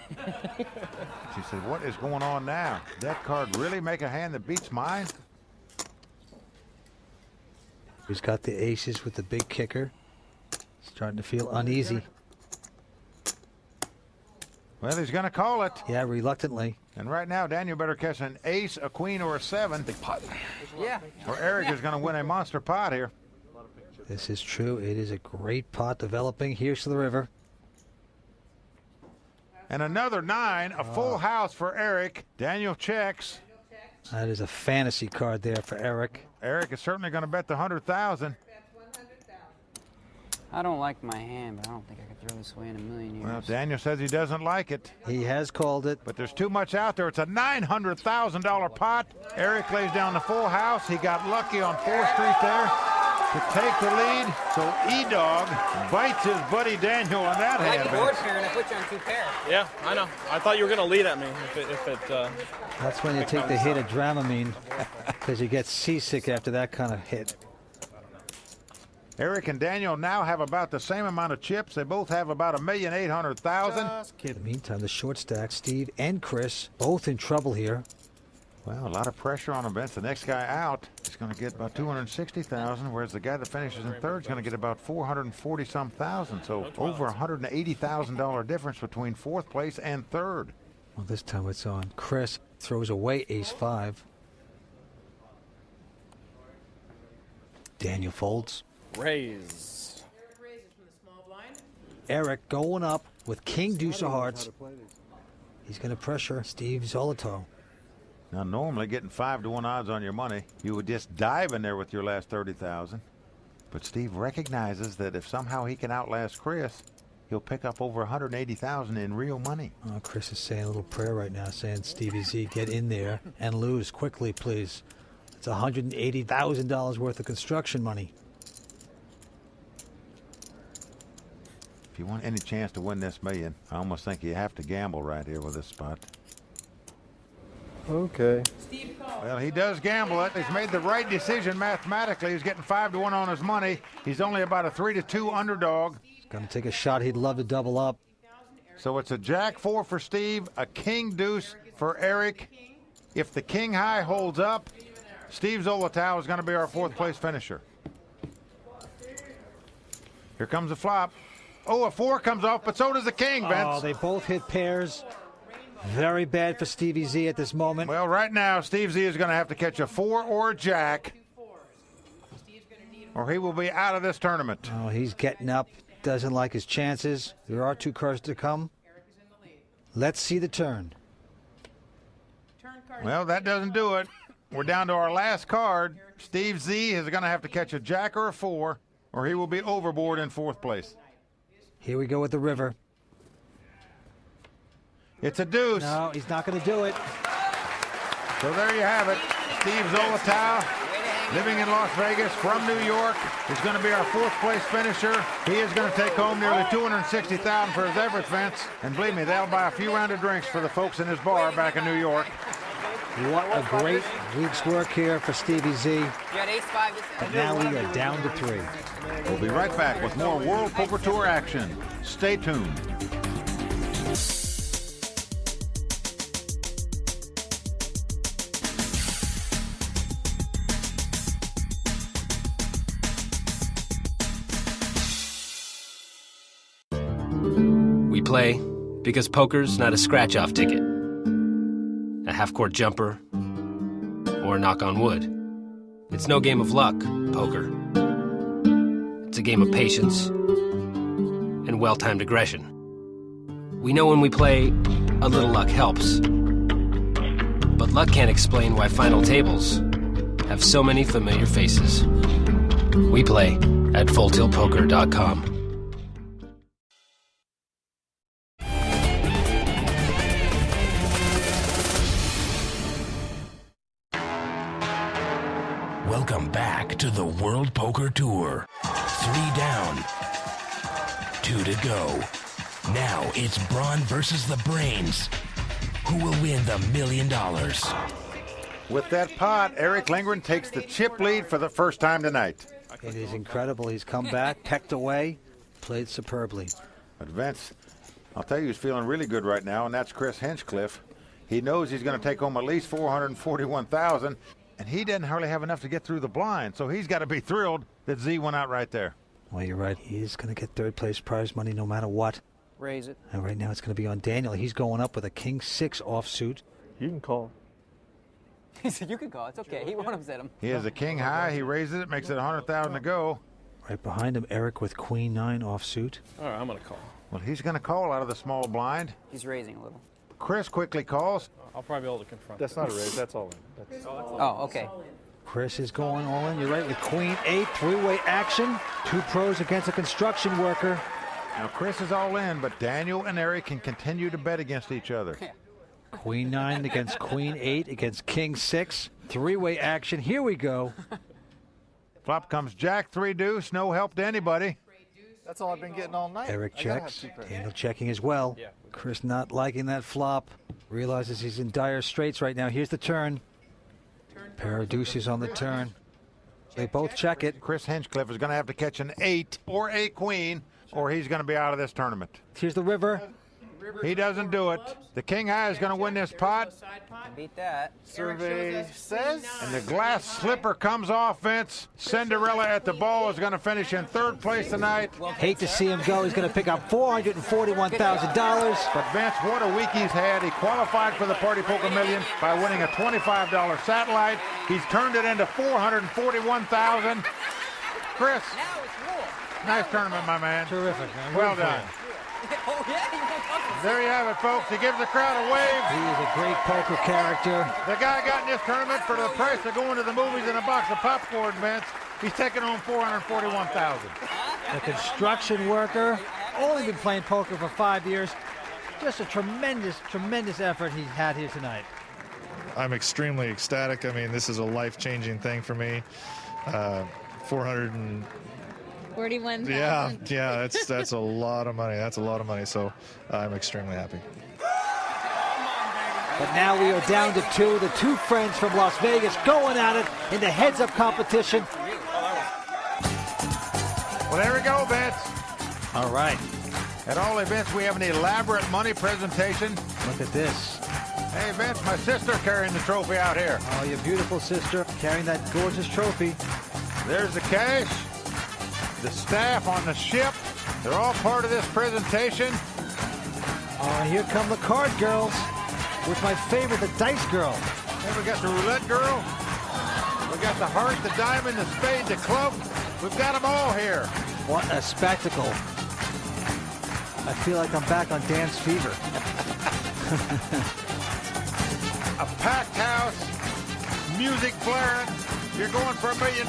She said, what is going on now? Did that card really make a hand that beats mine? He's got the aces with the big kicker. Starting to feel uneasy. Well, he's going to call it. Yeah, reluctantly. And right now, Daniel better catch an ace, a queen, or a 7. Big pot. Yeah. Or Eric is going to win a monster pot here. This is true. It is a great pot developing. Here's to the river. And another 9, a full house for Eric. Daniel checks. That is a fantasy card there for Eric. Eric is certainly going to bet the 100,000. I don't like my hand, but I don't think I could throw this away in a million years. Well, Daniel says he doesn't like it. He has called it. But there's too much out there. It's a $900,000 pot. Eric lays down the full house. He got lucky on 4th Street there to take the lead. So E-Dog bites his buddy Daniel on that hand. I like the board pair, and I put you on 2 pair. Yeah, I know. I thought you were going to lead at me That's when you take the hit of Dramamine, because you get seasick after that kind of hit. Eric and Daniel now have about the same amount of chips. They both have about $1,800,000. In the meantime, the short stack, Steve and Chris, both in trouble here. Well, a lot of pressure on them, Vince. The next guy out is going to get about $260,000, whereas the guy that finishes in third is going to get about $440-some thousand. So over $180,000 difference between 4th place and 3rd. Well, this time it's on. Chris throws away ace-5. Daniel folds. Raise. Eric going up with king deuce of hearts. He's going to pressure Steve Zoloto. Now, normally getting 5-to-1 odds on your money, you would just dive in there with your last 30,000. But Steve recognizes that if somehow he can outlast Chris, he'll pick up over 180,000 in real money. Oh, Chris is saying a little prayer right now, saying, Stevie Z, get in there and lose quickly, please. It's $180,000 worth of construction money. If you want any chance to win this million, I almost think you have to gamble right here with this spot. Okay. Well, he does gamble it. He's made the right decision mathematically. He's getting 5-1 on his money. He's only about a 3-2 underdog. He's going to take a shot. He'd love to double up. So it's a Jack 4 for Steve, a King Deuce for Eric. If the King High holds up, Steve Zolotow is going to be our 4th place finisher. Here comes the flop. Oh, a 4 comes off, but so does the King, Vince. Oh, they both hit pairs. Very bad for Stevie Z at this moment. Well, right now, Steve Z is going to have to catch a 4 or a Jack, or he will be out of this tournament. Oh, he's getting up. Doesn't like his chances. There are 2 cards to come. Let's see the turn. Well, that doesn't do it. We're down to our last card. Steve Z is going to have to catch a Jack or a 4, or he will be overboard in 4th place. Here we go with the river. It's a deuce. No, he's not going to do it. So there you have it. Steve Zolotow, living in Las Vegas from New York, is going to be our 4th place finisher. He is going to take home nearly $260,000 for his efforts, Vince. And believe me, that'll buy a few round of drinks for the folks in his bar back in New York. What a great week's work here for Stevie Z. But now we are down to 3. We'll be right back with more World Poker Tour action. Stay tuned. We play because poker's not a scratch-off ticket, a half-court jumper, or a knock on wood. It's no game of luck, poker. It's a game of patience and well-timed aggression. We know when we play, a little luck helps. But luck can't explain why final tables have so many familiar faces. We play at FullTiltPoker.com. Welcome back to the World Poker Tour. 3 down, 2 to go. Now it's Brawn versus the Brains. Who will win the $1 million? With that pot, Eric Lindgren takes the chip lead for the first time tonight. It is incredible. He's come back, pecked away, played superbly. But Vince, I'll tell you, he's feeling really good right now, and that's Chris Hinchcliffe. He knows he's going to take home at least $441,000. And he didn't hardly have enough to get through the blind, so he's got to be thrilled that Z went out right there. Well, you're right. He's going to get 3rd place prize money no matter what. Raise it. And right now it's going to be on Daniel. He's going up with a King 6 offsuit. You can call. He said you can call. It's okay. He won't upset him. He has a King High. He raises it, makes it $100,000 to go. Right behind him, Eric with Queen 9 offsuit. All right, I'm going to call. Well, he's going to call out of the small blind. He's raising a little. Chris quickly calls. I'll probably be able to confront. That's not a raise. That's all in. Oh, okay. Chris is going all in. You're right with Queen 8, 3-way action. 2 pros against a construction worker. Now Chris is all in, but Daniel and Eric can continue to bet against each other. Queen 9 against Queen 8 against King 6. 3-way action. Here we go. Flop comes Jack 3 deuce. No help to anybody. That's all I've been getting all night. Eric checks. Daniel checking as well. Chris not liking that flop. Realizes he's in dire straits right now. Here's the turn. Pair of deuces on the turn. They both check it. Chris Hinchcliffe is going to have to catch an 8 or a queen, or he's going to be out of this tournament. Here's the river. He doesn't do it. The King High is going to win this pot. Beat that. Survey says. And the glass slipper comes off, Vince. Cinderella at the ball is going to finish in 3rd place tonight. Hate to see him go. He's going to pick up $441,000. But Vince, what a week he's had. He qualified for the Party Poker Million by winning a $25 satellite. He's turned it into $441,000. Chris, nice tournament, my man. Terrific. Well done. There you have it, folks. He gives the crowd a wave. He is a great poker character. The guy got in this tournament for the price of going to the movies and a box of popcorn, Vince. He's taking home $441,000. A construction worker, only been playing poker for 5 years. Just a tremendous, tremendous effort he had here tonight. I'm extremely ecstatic. I mean, this is a life-changing thing for me. 41,000. Yeah, that's a lot of money. That's a lot of money. So I'm extremely happy. But now we are down to two. The two friends from Las Vegas going at it in the heads-up competition. Well, there we go, Vince. All right. At all events, we have an elaborate money presentation. Look at this. Hey, Vince, my sister carrying the trophy out here. Oh, your beautiful sister carrying that gorgeous trophy. There's the cash. The staff on the ship. They're all part of this presentation. Oh, and here come the card girls with my favorite, the dice girl. Then we got the roulette girl. We got the heart, the diamond, the spade, the club. We've got them all here. What a spectacle. I feel like I'm back on Dance Fever. A packed house, music blaring. You're going for $1 million.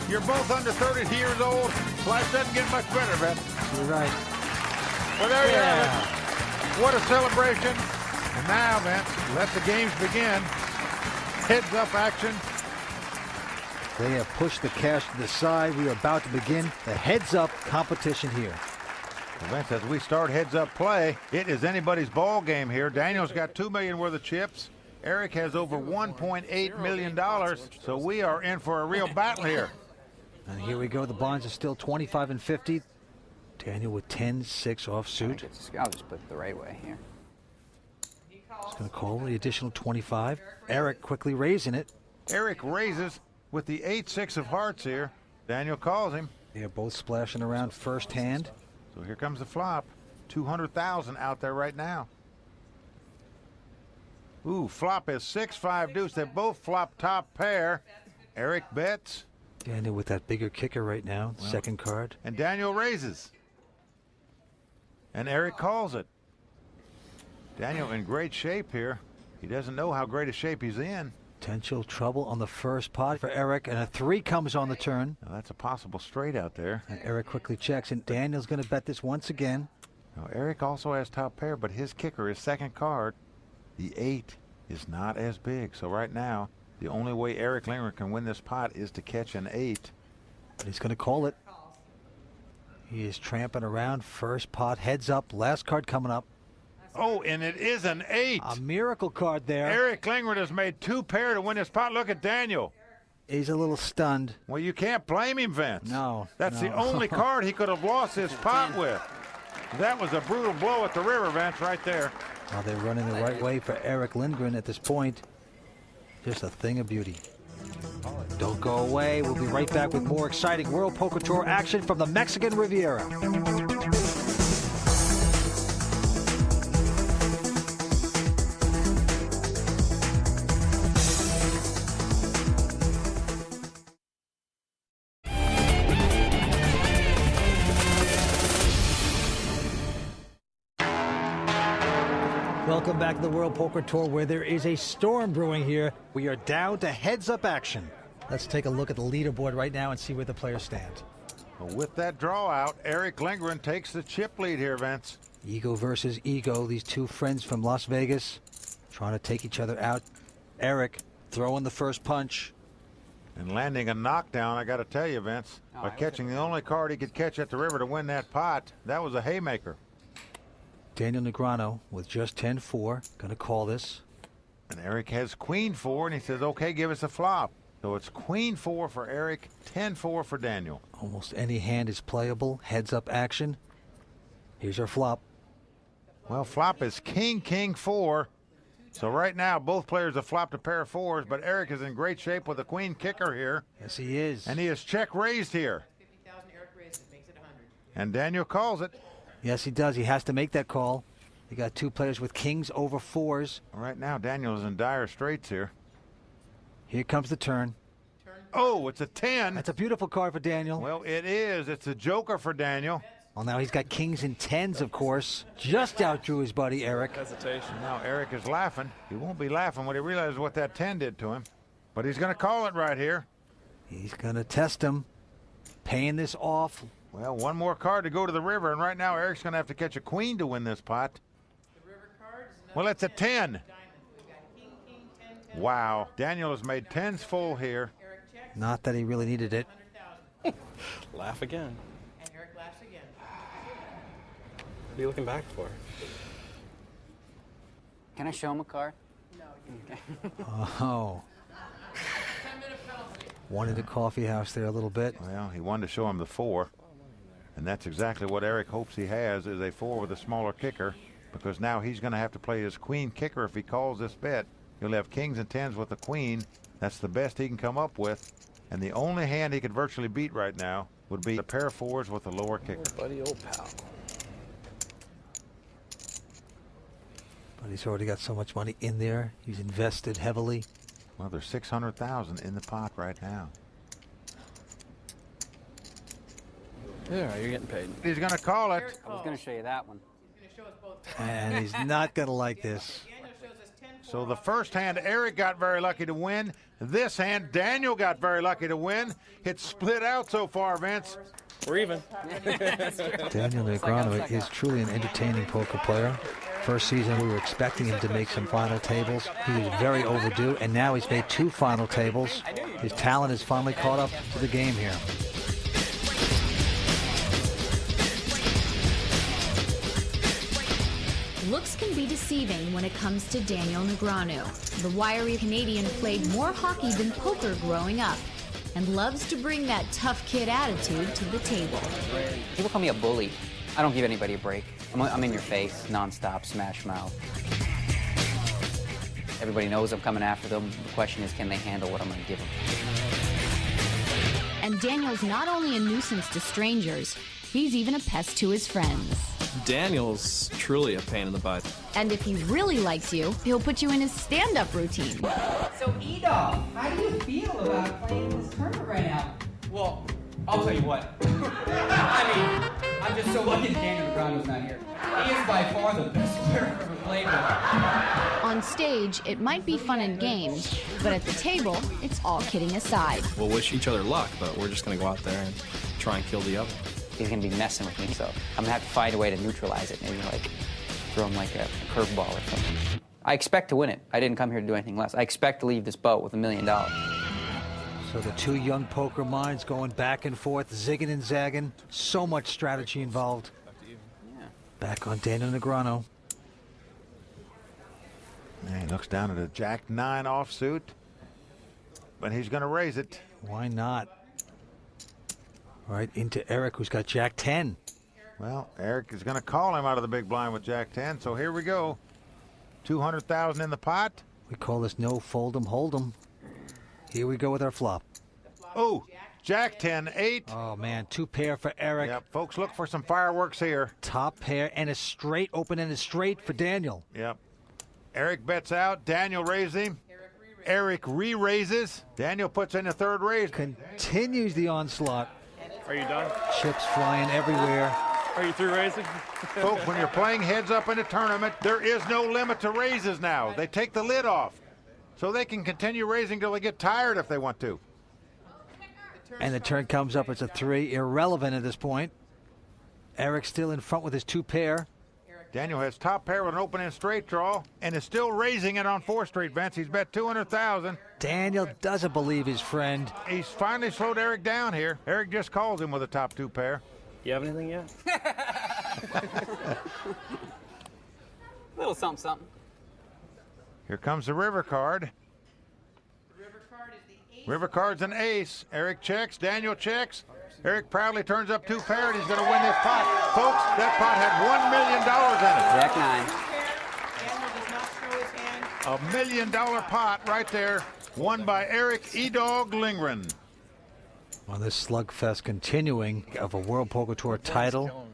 You're both under 30 years old. Life doesn't get much better, Vince. You're right. Well, there you have it. What a celebration. And now, Vince, let the games begin. Heads up action. They have pushed the cash to the side. We are about to begin the heads-up competition here. Well, Vince, as we start heads-up play, it is anybody's ball game here. Daniel's got $2 million worth of chips. Eric has over $1.8 million, so we are in for a real battle here. And here we go. The blinds are still 25 and 50. Daniel with 10-6 offsuit. I'll just put it the right way here. He's going to call the additional 25. Eric quickly raising it. Eric raises with the 8-6 of hearts here. Daniel calls him. They're both splashing around first hand. So here comes the flop. 200,000 out there right now. Ooh, flop is 6-5 deuce. They both flop top pair. Eric bets. Daniel with that bigger kicker right now. Well, second card. And Daniel raises. And Eric calls it. Daniel in great shape here. He doesn't know how great a shape he's in. Potential trouble on the first pot for Eric, and a 3 comes on the turn. Now that's a possible straight out there. And Eric quickly checks, and Daniel's going to bet this once again. Now Eric also has top pair, but his kicker is second card. The 8 is not as big, so right now the only way Eric Lindgren can win this pot is to catch an 8. But he's going to call it. He is tramping around. First pot, heads up. Last card coming up. Oh, and it is an 8. A miracle card there. Eric Lindgren has made 2 pair to win this pot. Look at Daniel. He's a little stunned. Well, you can't blame him, Vince. No. That's no. the only card he could have lost his pot with. That was a brutal blow at the river, Vince, right there. Well, they're running the right way for Eric Lindgren at this point. Just a thing of beauty. Don't go away. We'll be right back with more exciting World Poker Tour action from the Mexican Riviera. Welcome back to the World Poker Tour, where there is a storm brewing here. We are down to heads-up action. Let's take a look at the leaderboard right now and see where the players stand. Well, with that draw out, Eric Lindgren takes the chip lead here, Vince. Ego versus ego. These two friends from Las Vegas trying to take each other out. Eric throwing the first punch. And landing a knockdown, I got to tell you, Vince, by catching the only card he could catch at the river to win that pot, that was a haymaker. Daniel Negreanu with just 10-4, going to call this. And Eric has queen 4, and he says, okay, give us a flop. So it's queen 4 for Eric, 10-4 for Daniel. Almost any hand is playable. Heads up action. Here's our flop. Well, flop is king, king 4. So right now, both players have flopped a pair of 4s, but Eric is in great shape with a queen kicker here. Yes, he is. And he is check raised here. And Daniel calls it. Yes, he does. He has to make that call. You got two players with kings over 4s. Right now, Daniel is in dire straits here. Here comes the turn. Oh, it's a 10. That's a beautiful card for Daniel. Well, it is. It's a joker for Daniel. Well, now he's got kings and 10s, of course. Just outdrew his buddy, Eric. Hesitation. Now Eric is laughing. He won't be laughing when he realizes what that 10 did to him. But he's going to call it right here. He's going to test him. Paying this off. Well, one more card to go to the river, and right now Eric's going to have to catch a queen to win this pot. Well, it's a 10. Wow. Daniel has made 10s full here. Not that he really needed it. Laugh again. And Eric laughs again. What are you looking back for? Can I show him a card? Oh. One in the coffee house there a little bit. Well, he wanted to show him the 4. And that's exactly what Eric hopes he has, is a 4 with a smaller kicker, because now he's going to have to play his queen kicker if he calls this bet. He'll have kings and 10s with a queen. That's the best he can come up with. And the only hand he could virtually beat right now would be a pair of 4s with a lower kicker. Oh, buddy, old pal. But he's already got so much money in there. He's invested heavily. Well, there's $600,000 in the pot right now. Yeah, you're getting paid. He's going to call it. I was going to show you that one. And he's not going to like this. So the first hand, Eric got very lucky to win. This hand, Daniel got very lucky to win. It's split out so far, Vince. We're even. Daniel Negreanu is truly an entertaining poker player. First season, we were expecting him to make some final tables. He was very overdue, and now he's made 2 final tables. His talent has finally caught up to the game here. Looks can be deceiving when it comes to Daniel Negreanu. The wiry Canadian played more hockey than poker growing up and loves to bring that tough kid attitude to the table. People call me a bully. I don't give anybody a break. I'm in your face, nonstop, smash mouth. Everybody knows I'm coming after them. The question is, can they handle what I'm going to give them? And Daniel's not only a nuisance to strangers, he's even a pest to his friends. Daniel's truly a pain in the butt. And if he really likes you, he'll put you in his stand-up routine. So, Edo, how do you feel about playing this tournament right now? Well, I'll tell you what. I mean, I'm just so lucky that Daniel Negreanu's not here. He is by far the best player I've ever played with. On stage, it might be fun and games, but at the table, it's all kidding aside. We'll wish each other luck, but we're just going to go out there and try and kill the other. He's going to be messing with me, so I'm going to have to find a way to neutralize it. Maybe, like, throw him like a curveball or something. I expect to win it. I didn't come here to do anything less. I expect to leave this boat with $1 million. So the 2 young poker minds going back and forth, zigging and zagging. So much strategy involved. Back on Daniel Negreanu. And he looks down at a Jack 9 offsuit, but he's going to raise it. Why not? Right into Eric, who's got Jack 10. Well, Eric is going to call him out of the big blind with Jack 10, so here we go. $200,000 in the pot. We call this no fold 'em, hold 'em. Here we go with our flop. Oh, Jack 10, 8. Oh, man, 2 pair for Eric. Yep, folks, look for some fireworks here. Top pair and a straight, open-ended straight for Daniel. Yep. Eric bets out. Daniel raises him. Eric re-raises. Daniel puts in a 3rd raise. Continues the onslaught. Are you done? Chips flying everywhere. Are you through raising? Folks, when you're playing heads up in a tournament, there is no limit to raises now. They take the lid off, so they can continue raising till they get tired if they want to. And the turn comes up. It's a 3, irrelevant at this point. Eric still in front with his 2 pair. Daniel has top pair with an open-end straight draw and is still raising it on 4th Street, Vince. He's bet $200,000. Daniel doesn't believe his friend. He's finally slowed Eric down here. Eric just calls him with a top 2 pair. You have anything yet? Little something, something. Here comes the river card. River card's an ace. Eric checks. Daniel checks. Eric proudly turns up 2 pair, and he's going to win this pot. Folks, that pot had $1 million in it. Jack 9. $1 million pot right there, won by Eric E-Dog Lindgren. Well, this slugfest continuing of a World Poker Tour title.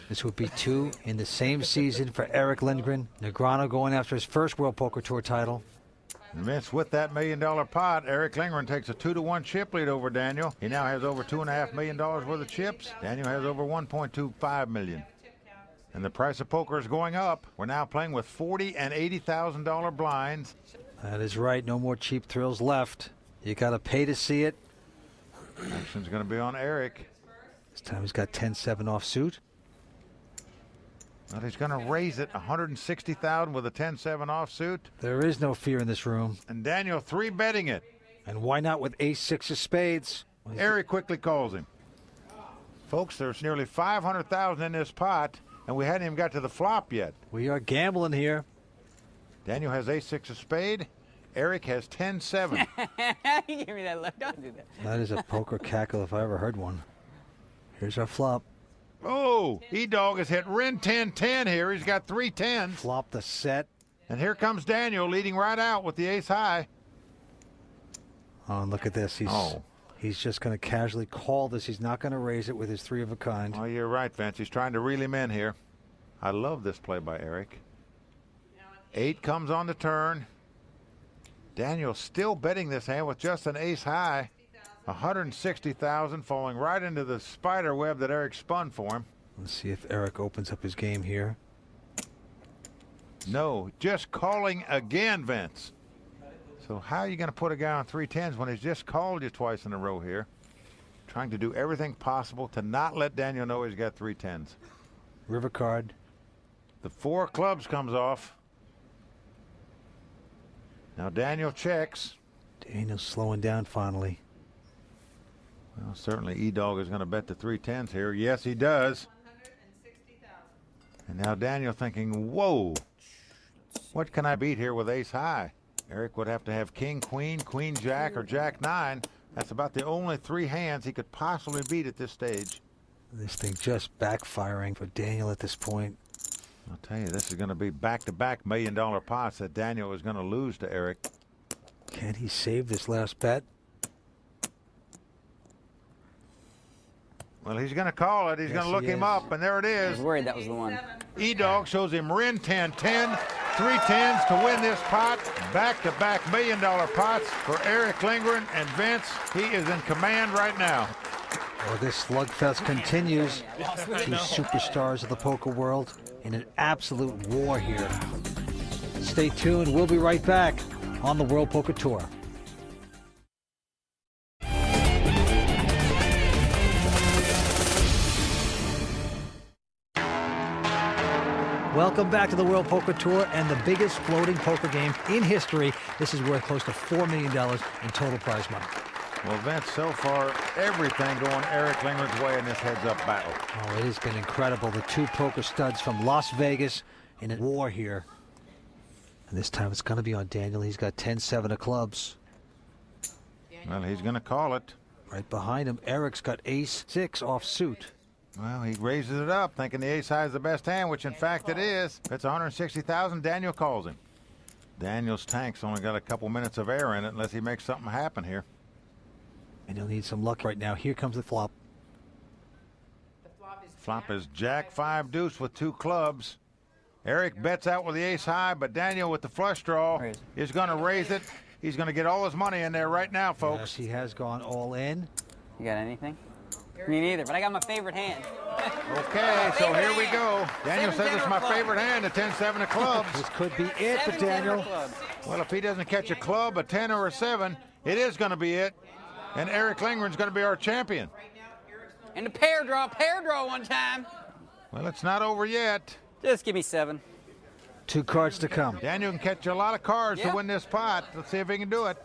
This would be 2 in the same season for Eric Lindgren. Negreanu going after his first World Poker Tour title. And Vince, with that $1 million pot, Eric Lindgren takes a 2-1 chip lead over Daniel. He now has over $2.5 million worth of chips. Daniel has over $1.25 million. And the price of poker is going up. We're now playing with $40,000 and $80,000 blinds. That is right. No more cheap thrills left. You got to pay to see it. Action's going to be on Eric. This time he's got 10-7 offsuit. Well, he's going to raise it $160,000 with a 10-7 offsuit. There is no fear in this room. And Daniel 3-betting it. And why not with ace-6 of spades? Eric quickly calls him. Folks, there's nearly $500,000 in this pot, and we hadn't even got to the flop yet. We are gambling here. Daniel has ace-6 of spade. Eric has 10-7. You gave me that look. Don't do that. That is a poker cackle if I ever heard one. Here's our flop. Oh, E-Dog has hit Ren 10-10 here. He's got 3 10s. Flop the set. And here comes Daniel leading right out with the ace-high. Oh, and look at this. He's just going to casually call this. He's not going to raise it with his 3 of a kind. Oh, you're right, Vince. He's trying to reel him in here. I love this play by Eric. 8 comes on the turn. Daniel still betting this hand with just an ace-high. 160,000 falling right into the spider web that Eric spun for him. Let's see if Eric opens up his game here. No, just calling again, Vince. So how are you going to put a guy on 3 10s when he's just called you twice in a row here? Trying to do everything possible to not let Daniel know he's got 3 10s. River card. The 4 of clubs comes off. Now Daniel checks. Daniel's slowing down finally. Well, certainly E-Dog is going to bet the 3 10s here. Yes, he does. And now Daniel thinking, whoa, what can I beat here with ace-high? Eric would have to have king, queen, queen, jack, or jack 9. That's about the only 3 hands he could possibly beat at this stage. This thing just backfiring for Daniel at this point. I'll tell you, this is going to be back-to-back million-dollar pots that Daniel is going to lose to Eric. Can he save this last bet? Well, he's going to call it. He's going to look him up, and there it is. I was worried that was the one. E-Dog shows him Ren 10-10, 3 10s to win this pot. Back-to-back million-dollar pots for Eric Lindgren and Vince. He is in command right now. Well, this slugfest continues. 2 superstars of the poker world in an absolute war here. Stay tuned. We'll be right back on the World Poker Tour. Welcome back to the World Poker Tour and the biggest floating poker game in history. This is worth close to $4 million in total prize money. Well, Vince, so far, everything going Eric Lindgren's way in this heads-up battle. Oh, it has been incredible. The 2 poker studs from Las Vegas in a war here. And this time it's going to be on Daniel. He's got 10-7 of clubs. Well, he's going to call it. Right behind him, Eric's got ace-6 offsuit. Well, he raises it up, thinking the ace-high is the best hand, which in fact it is. That's 160,000. Daniel calls him. Daniel's tank's only got a couple minutes of air in it unless he makes something happen here. And he'll need some luck right now. Here comes the flop. Flop is jack 5 deuce with 2 clubs. Eric bets out with the ace-high, but Daniel with the flush draw is going to raise it. He's going to get all his money in there right now, folks. Yes, he has gone all in. You got anything? Me neither, but I got my favorite hand. Okay, so here we go. Daniel says it's my favorite hand, a 10-7 of clubs. This could be it for Daniel. Well, if he doesn't catch a club, a 10 or a 7, it is going to be it. And Eric Lindgren's going to be our champion. And a pair draw one time. Well, it's not over yet. Just give me 7. 2 cards to come. Daniel can catch a lot of cards to win this pot. Let's see if he can do it.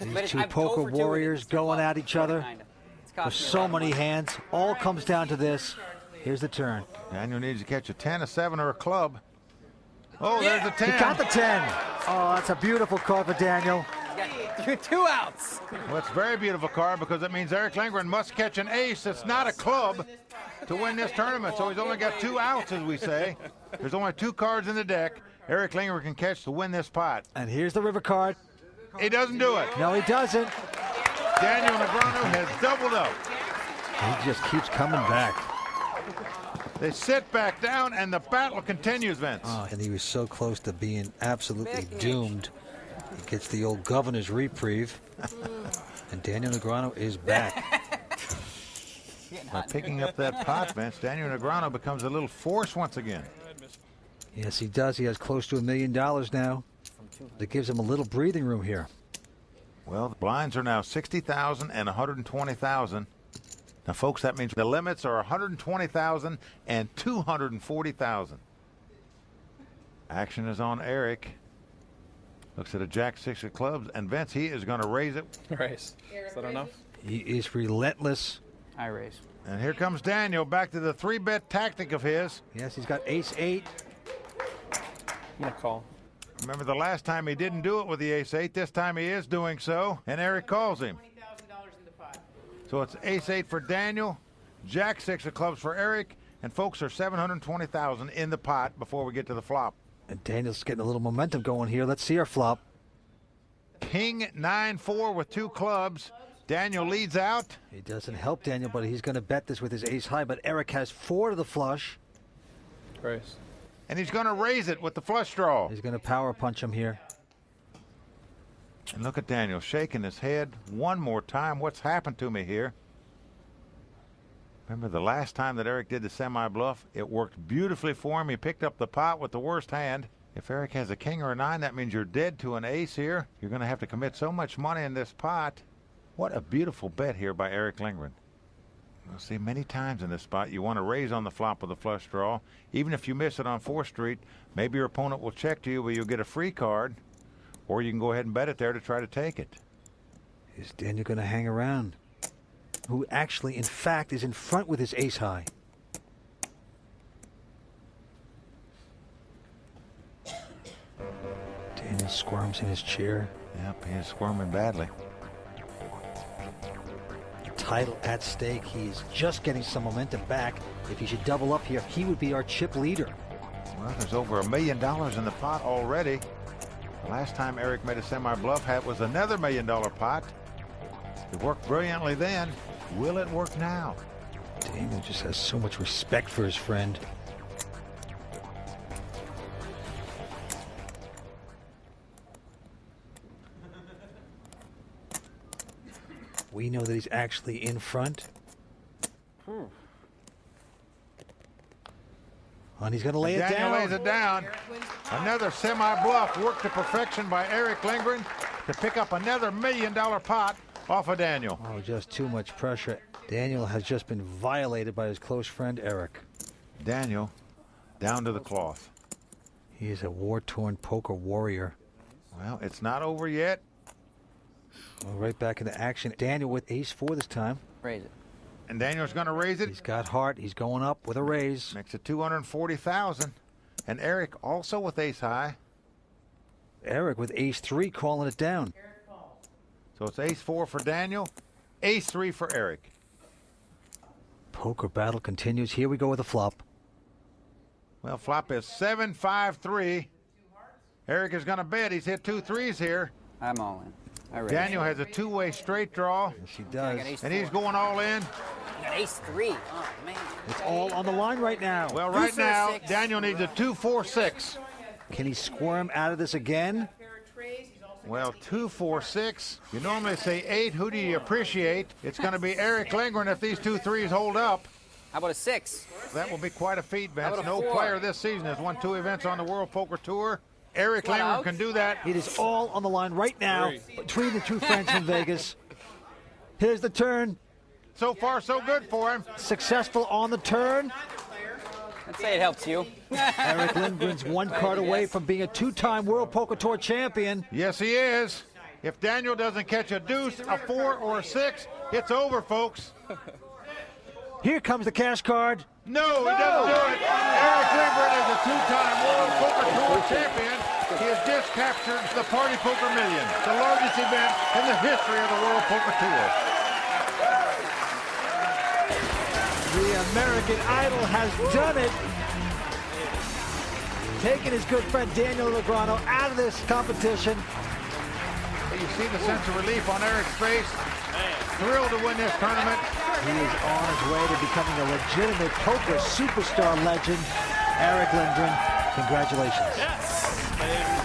These 2 poker warriors going at each other. There's so many hands. All comes down to this. Here's the turn. Daniel needs to catch a 10, a 7, or a club. Oh, there's the 10. He got the 10. Oh, that's a beautiful card for Daniel. He's got 2 outs. Well, it's a very beautiful card because it means Eric Lindgren must catch an ace that's not a club to win this tournament. So he's only got 2 outs, as we say. There's only 2 cards in the deck Eric Lindgren can catch to win this pot. And here's the river card. He doesn't do it. No, he doesn't. Daniel Negreanu has doubled up. He just keeps coming back. They sit back down, and the battle continues, Vince. Oh, and he was so close to being absolutely doomed. He gets the old governor's reprieve. And Daniel Negreanu is back. By picking up that pot, Vince, Daniel Negreanu becomes a little force once again. Yes, he does. He has close to $1 million now. That gives him a little breathing room here. Well, the blinds are now 60,000 and 120,000. Now, folks, that means the limits are 120,000 and 240,000. Action is on Eric. Looks at a jack-6 of clubs, and Vince, he is going to raise it. Raise. Is that enough? He is relentless. I raise. And here comes Daniel back to the 3-bet tactic of his. Yes, he's got ace-8. I'm going to call. Remember the last time he didn't do it with the ace-8. This time he is doing so, and Eric calls him. So it's ace-8 for Daniel, jack-6 of clubs for Eric, and folks, are $720,000 in the pot before we get to the flop. And Daniel's getting a little momentum going here. Let's see our flop. King 9-4 with 2 clubs. Daniel leads out. He doesn't help Daniel, but he's going to bet this with his ace high. But Eric has 4 to the flush. Raise. And he's going to raise it with the flush draw. He's going to power punch him here. And look at Daniel shaking his head one more time. What's happened to me here? Remember the last time that Eric did the semi-bluff? It worked beautifully for him. He picked up the pot with the worst hand. If Eric has a king or a 9, that means you're dead to an ace here. You're going to have to commit so much money in this pot. What a beautiful bet here by Eric Lindgren. You'll see many times in this spot you want to raise on the flop with a flush draw. Even if you miss it on 4th Street, maybe your opponent will check to you where you'll get a free card, or you can go ahead and bet it there to try to take it. Is Daniel going to hang around? Who actually, in fact, is in front with his ace high. Daniel squirms in his chair. Yep, he is squirming badly. Title at stake. He's just getting some momentum back. If he should double up here, he would be our chip leader. Well, there's over $1 million in the pot already. The last time Eric made a semi-bluff hat was another $1 million pot. It worked brilliantly then. Will it work now? Daniel just has so much respect for his friend. We know that he's actually in front. And he's going to lay it down. Daniel lays it down. Another semi-bluff worked to perfection by Eric Lindgren to pick up another $1 million pot off of Daniel. Oh, just too much pressure. Daniel has just been violated by his close friend Eric. Daniel down to the cloth. He is a war-torn poker warrior. Well, it's not over yet. Well, right back into action. Daniel with ace-4 this time. Raise it. And Daniel's going to raise it. He's got heart. He's going up with a raise. Makes it $240,000. And Eric also with ace high. Eric with ace-3 calling it down. So it's ace-4 for Daniel, ace-3 for Eric. Poker battle continues. Here we go with a flop. Well, flop is 7-5-3. Eric is going to bet. He's hit 2 threes here. I'm all in. Daniel has a 2-way straight draw. Yes, he does. And he's going all in. Ace-3. Oh, man. It's all on the line right now. Well, right now, Daniel needs a 2-4-6. Can he squirm out of this again? Well, 2-4-6. You normally say 8. Who do you appreciate? It's going to be Eric Lindgren if these 2 threes hold up. How about a 6? That will be quite a feat, Vince. No 4? player this season has won 2 events on the World Poker Tour. Eric Lindgren can do that. It is all on the line right now between the 2 friends from Vegas. Here's the turn. So far, so good for him. Successful on the turn. I'd say it helps you. Eric Lindgren's 1 card away from being a 2-time World Poker Tour champion. Yes, he is. If Daniel doesn't catch a deuce, a 4, or a 6, it's over, folks. Here comes the cash card. No, he doesn't do it. Eric Lindgren is a 2-time World Poker Tour champion. He has just captured the PartyPoker Million, the largest event in the history of the World Poker Tour. The American Idol has done it. Taking his good friend Daniel Negreanu out of this competition. You see the sense of relief on Eric's face. Thrilled to win this tournament. He is on his way to becoming a legitimate poker superstar legend. Eric Lindgren, congratulations. Yes, baby.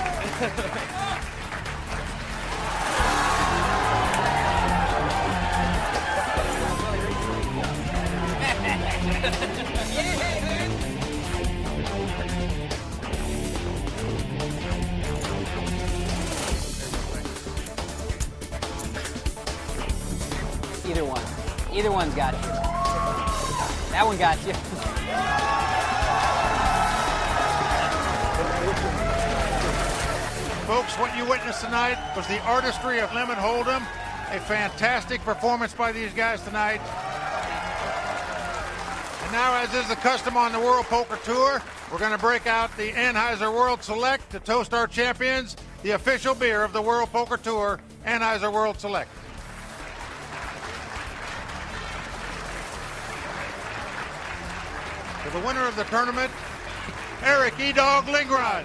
Either one. Either one's got you. That one got you. Folks, what you witnessed tonight was the artistry of Lemon Hold'em. A fantastic performance by these guys tonight. And now, as is the custom on the World Poker Tour, we're going to break out the Anheuser World Select to toast our champions, the official beer of the World Poker Tour, Anheuser World Select. For the winner of the tournament, Eric E-Dog Lindgren.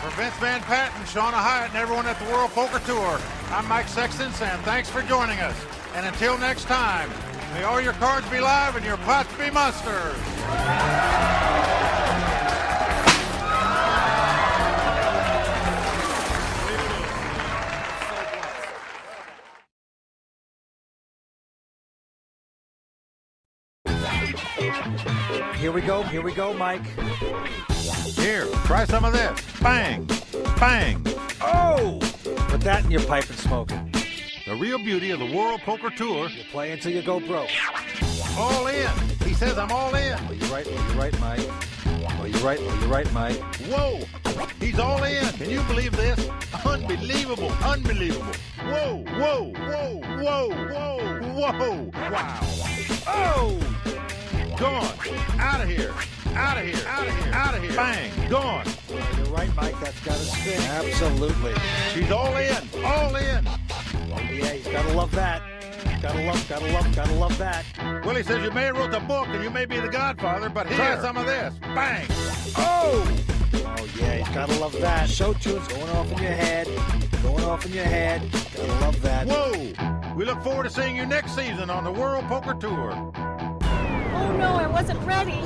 For Vince Van Patten, Shauna Hyatt, and everyone at the World Poker Tour, I'm Mike Sexton saying thanks for joining us. And until next time, may all your cards be live and your pots be monsters. Here we go, Mike. Here, try some of this. Bang, bang. Oh! Put that in your pipe and smoke it. The real beauty of the World Poker Tour. You play until you go broke. All in. He says I'm all in. Well, you're right, Mike. Well, you're right, Mike. Whoa, he's all in. Can you believe this? Unbelievable, unbelievable. Whoa, whoa, whoa, whoa, whoa, whoa. Wow. Oh! Gone. Out of here. Out of here. Out of here. Out of here. Bang. Gone. Well, you're right, Mike. That's got to spin. Absolutely. She's all in. All in. Oh, yeah, he's got to love that. Gotta love that. Willie says you may have wrote the book and you may be the godfather, but here's some of this. Bang. Oh! Oh, yeah, he's gotta love that. Show tunes going off in your head. Gotta love that. Whoa! We look forward to seeing you next season on the World Poker Tour. Oh no, I wasn't ready.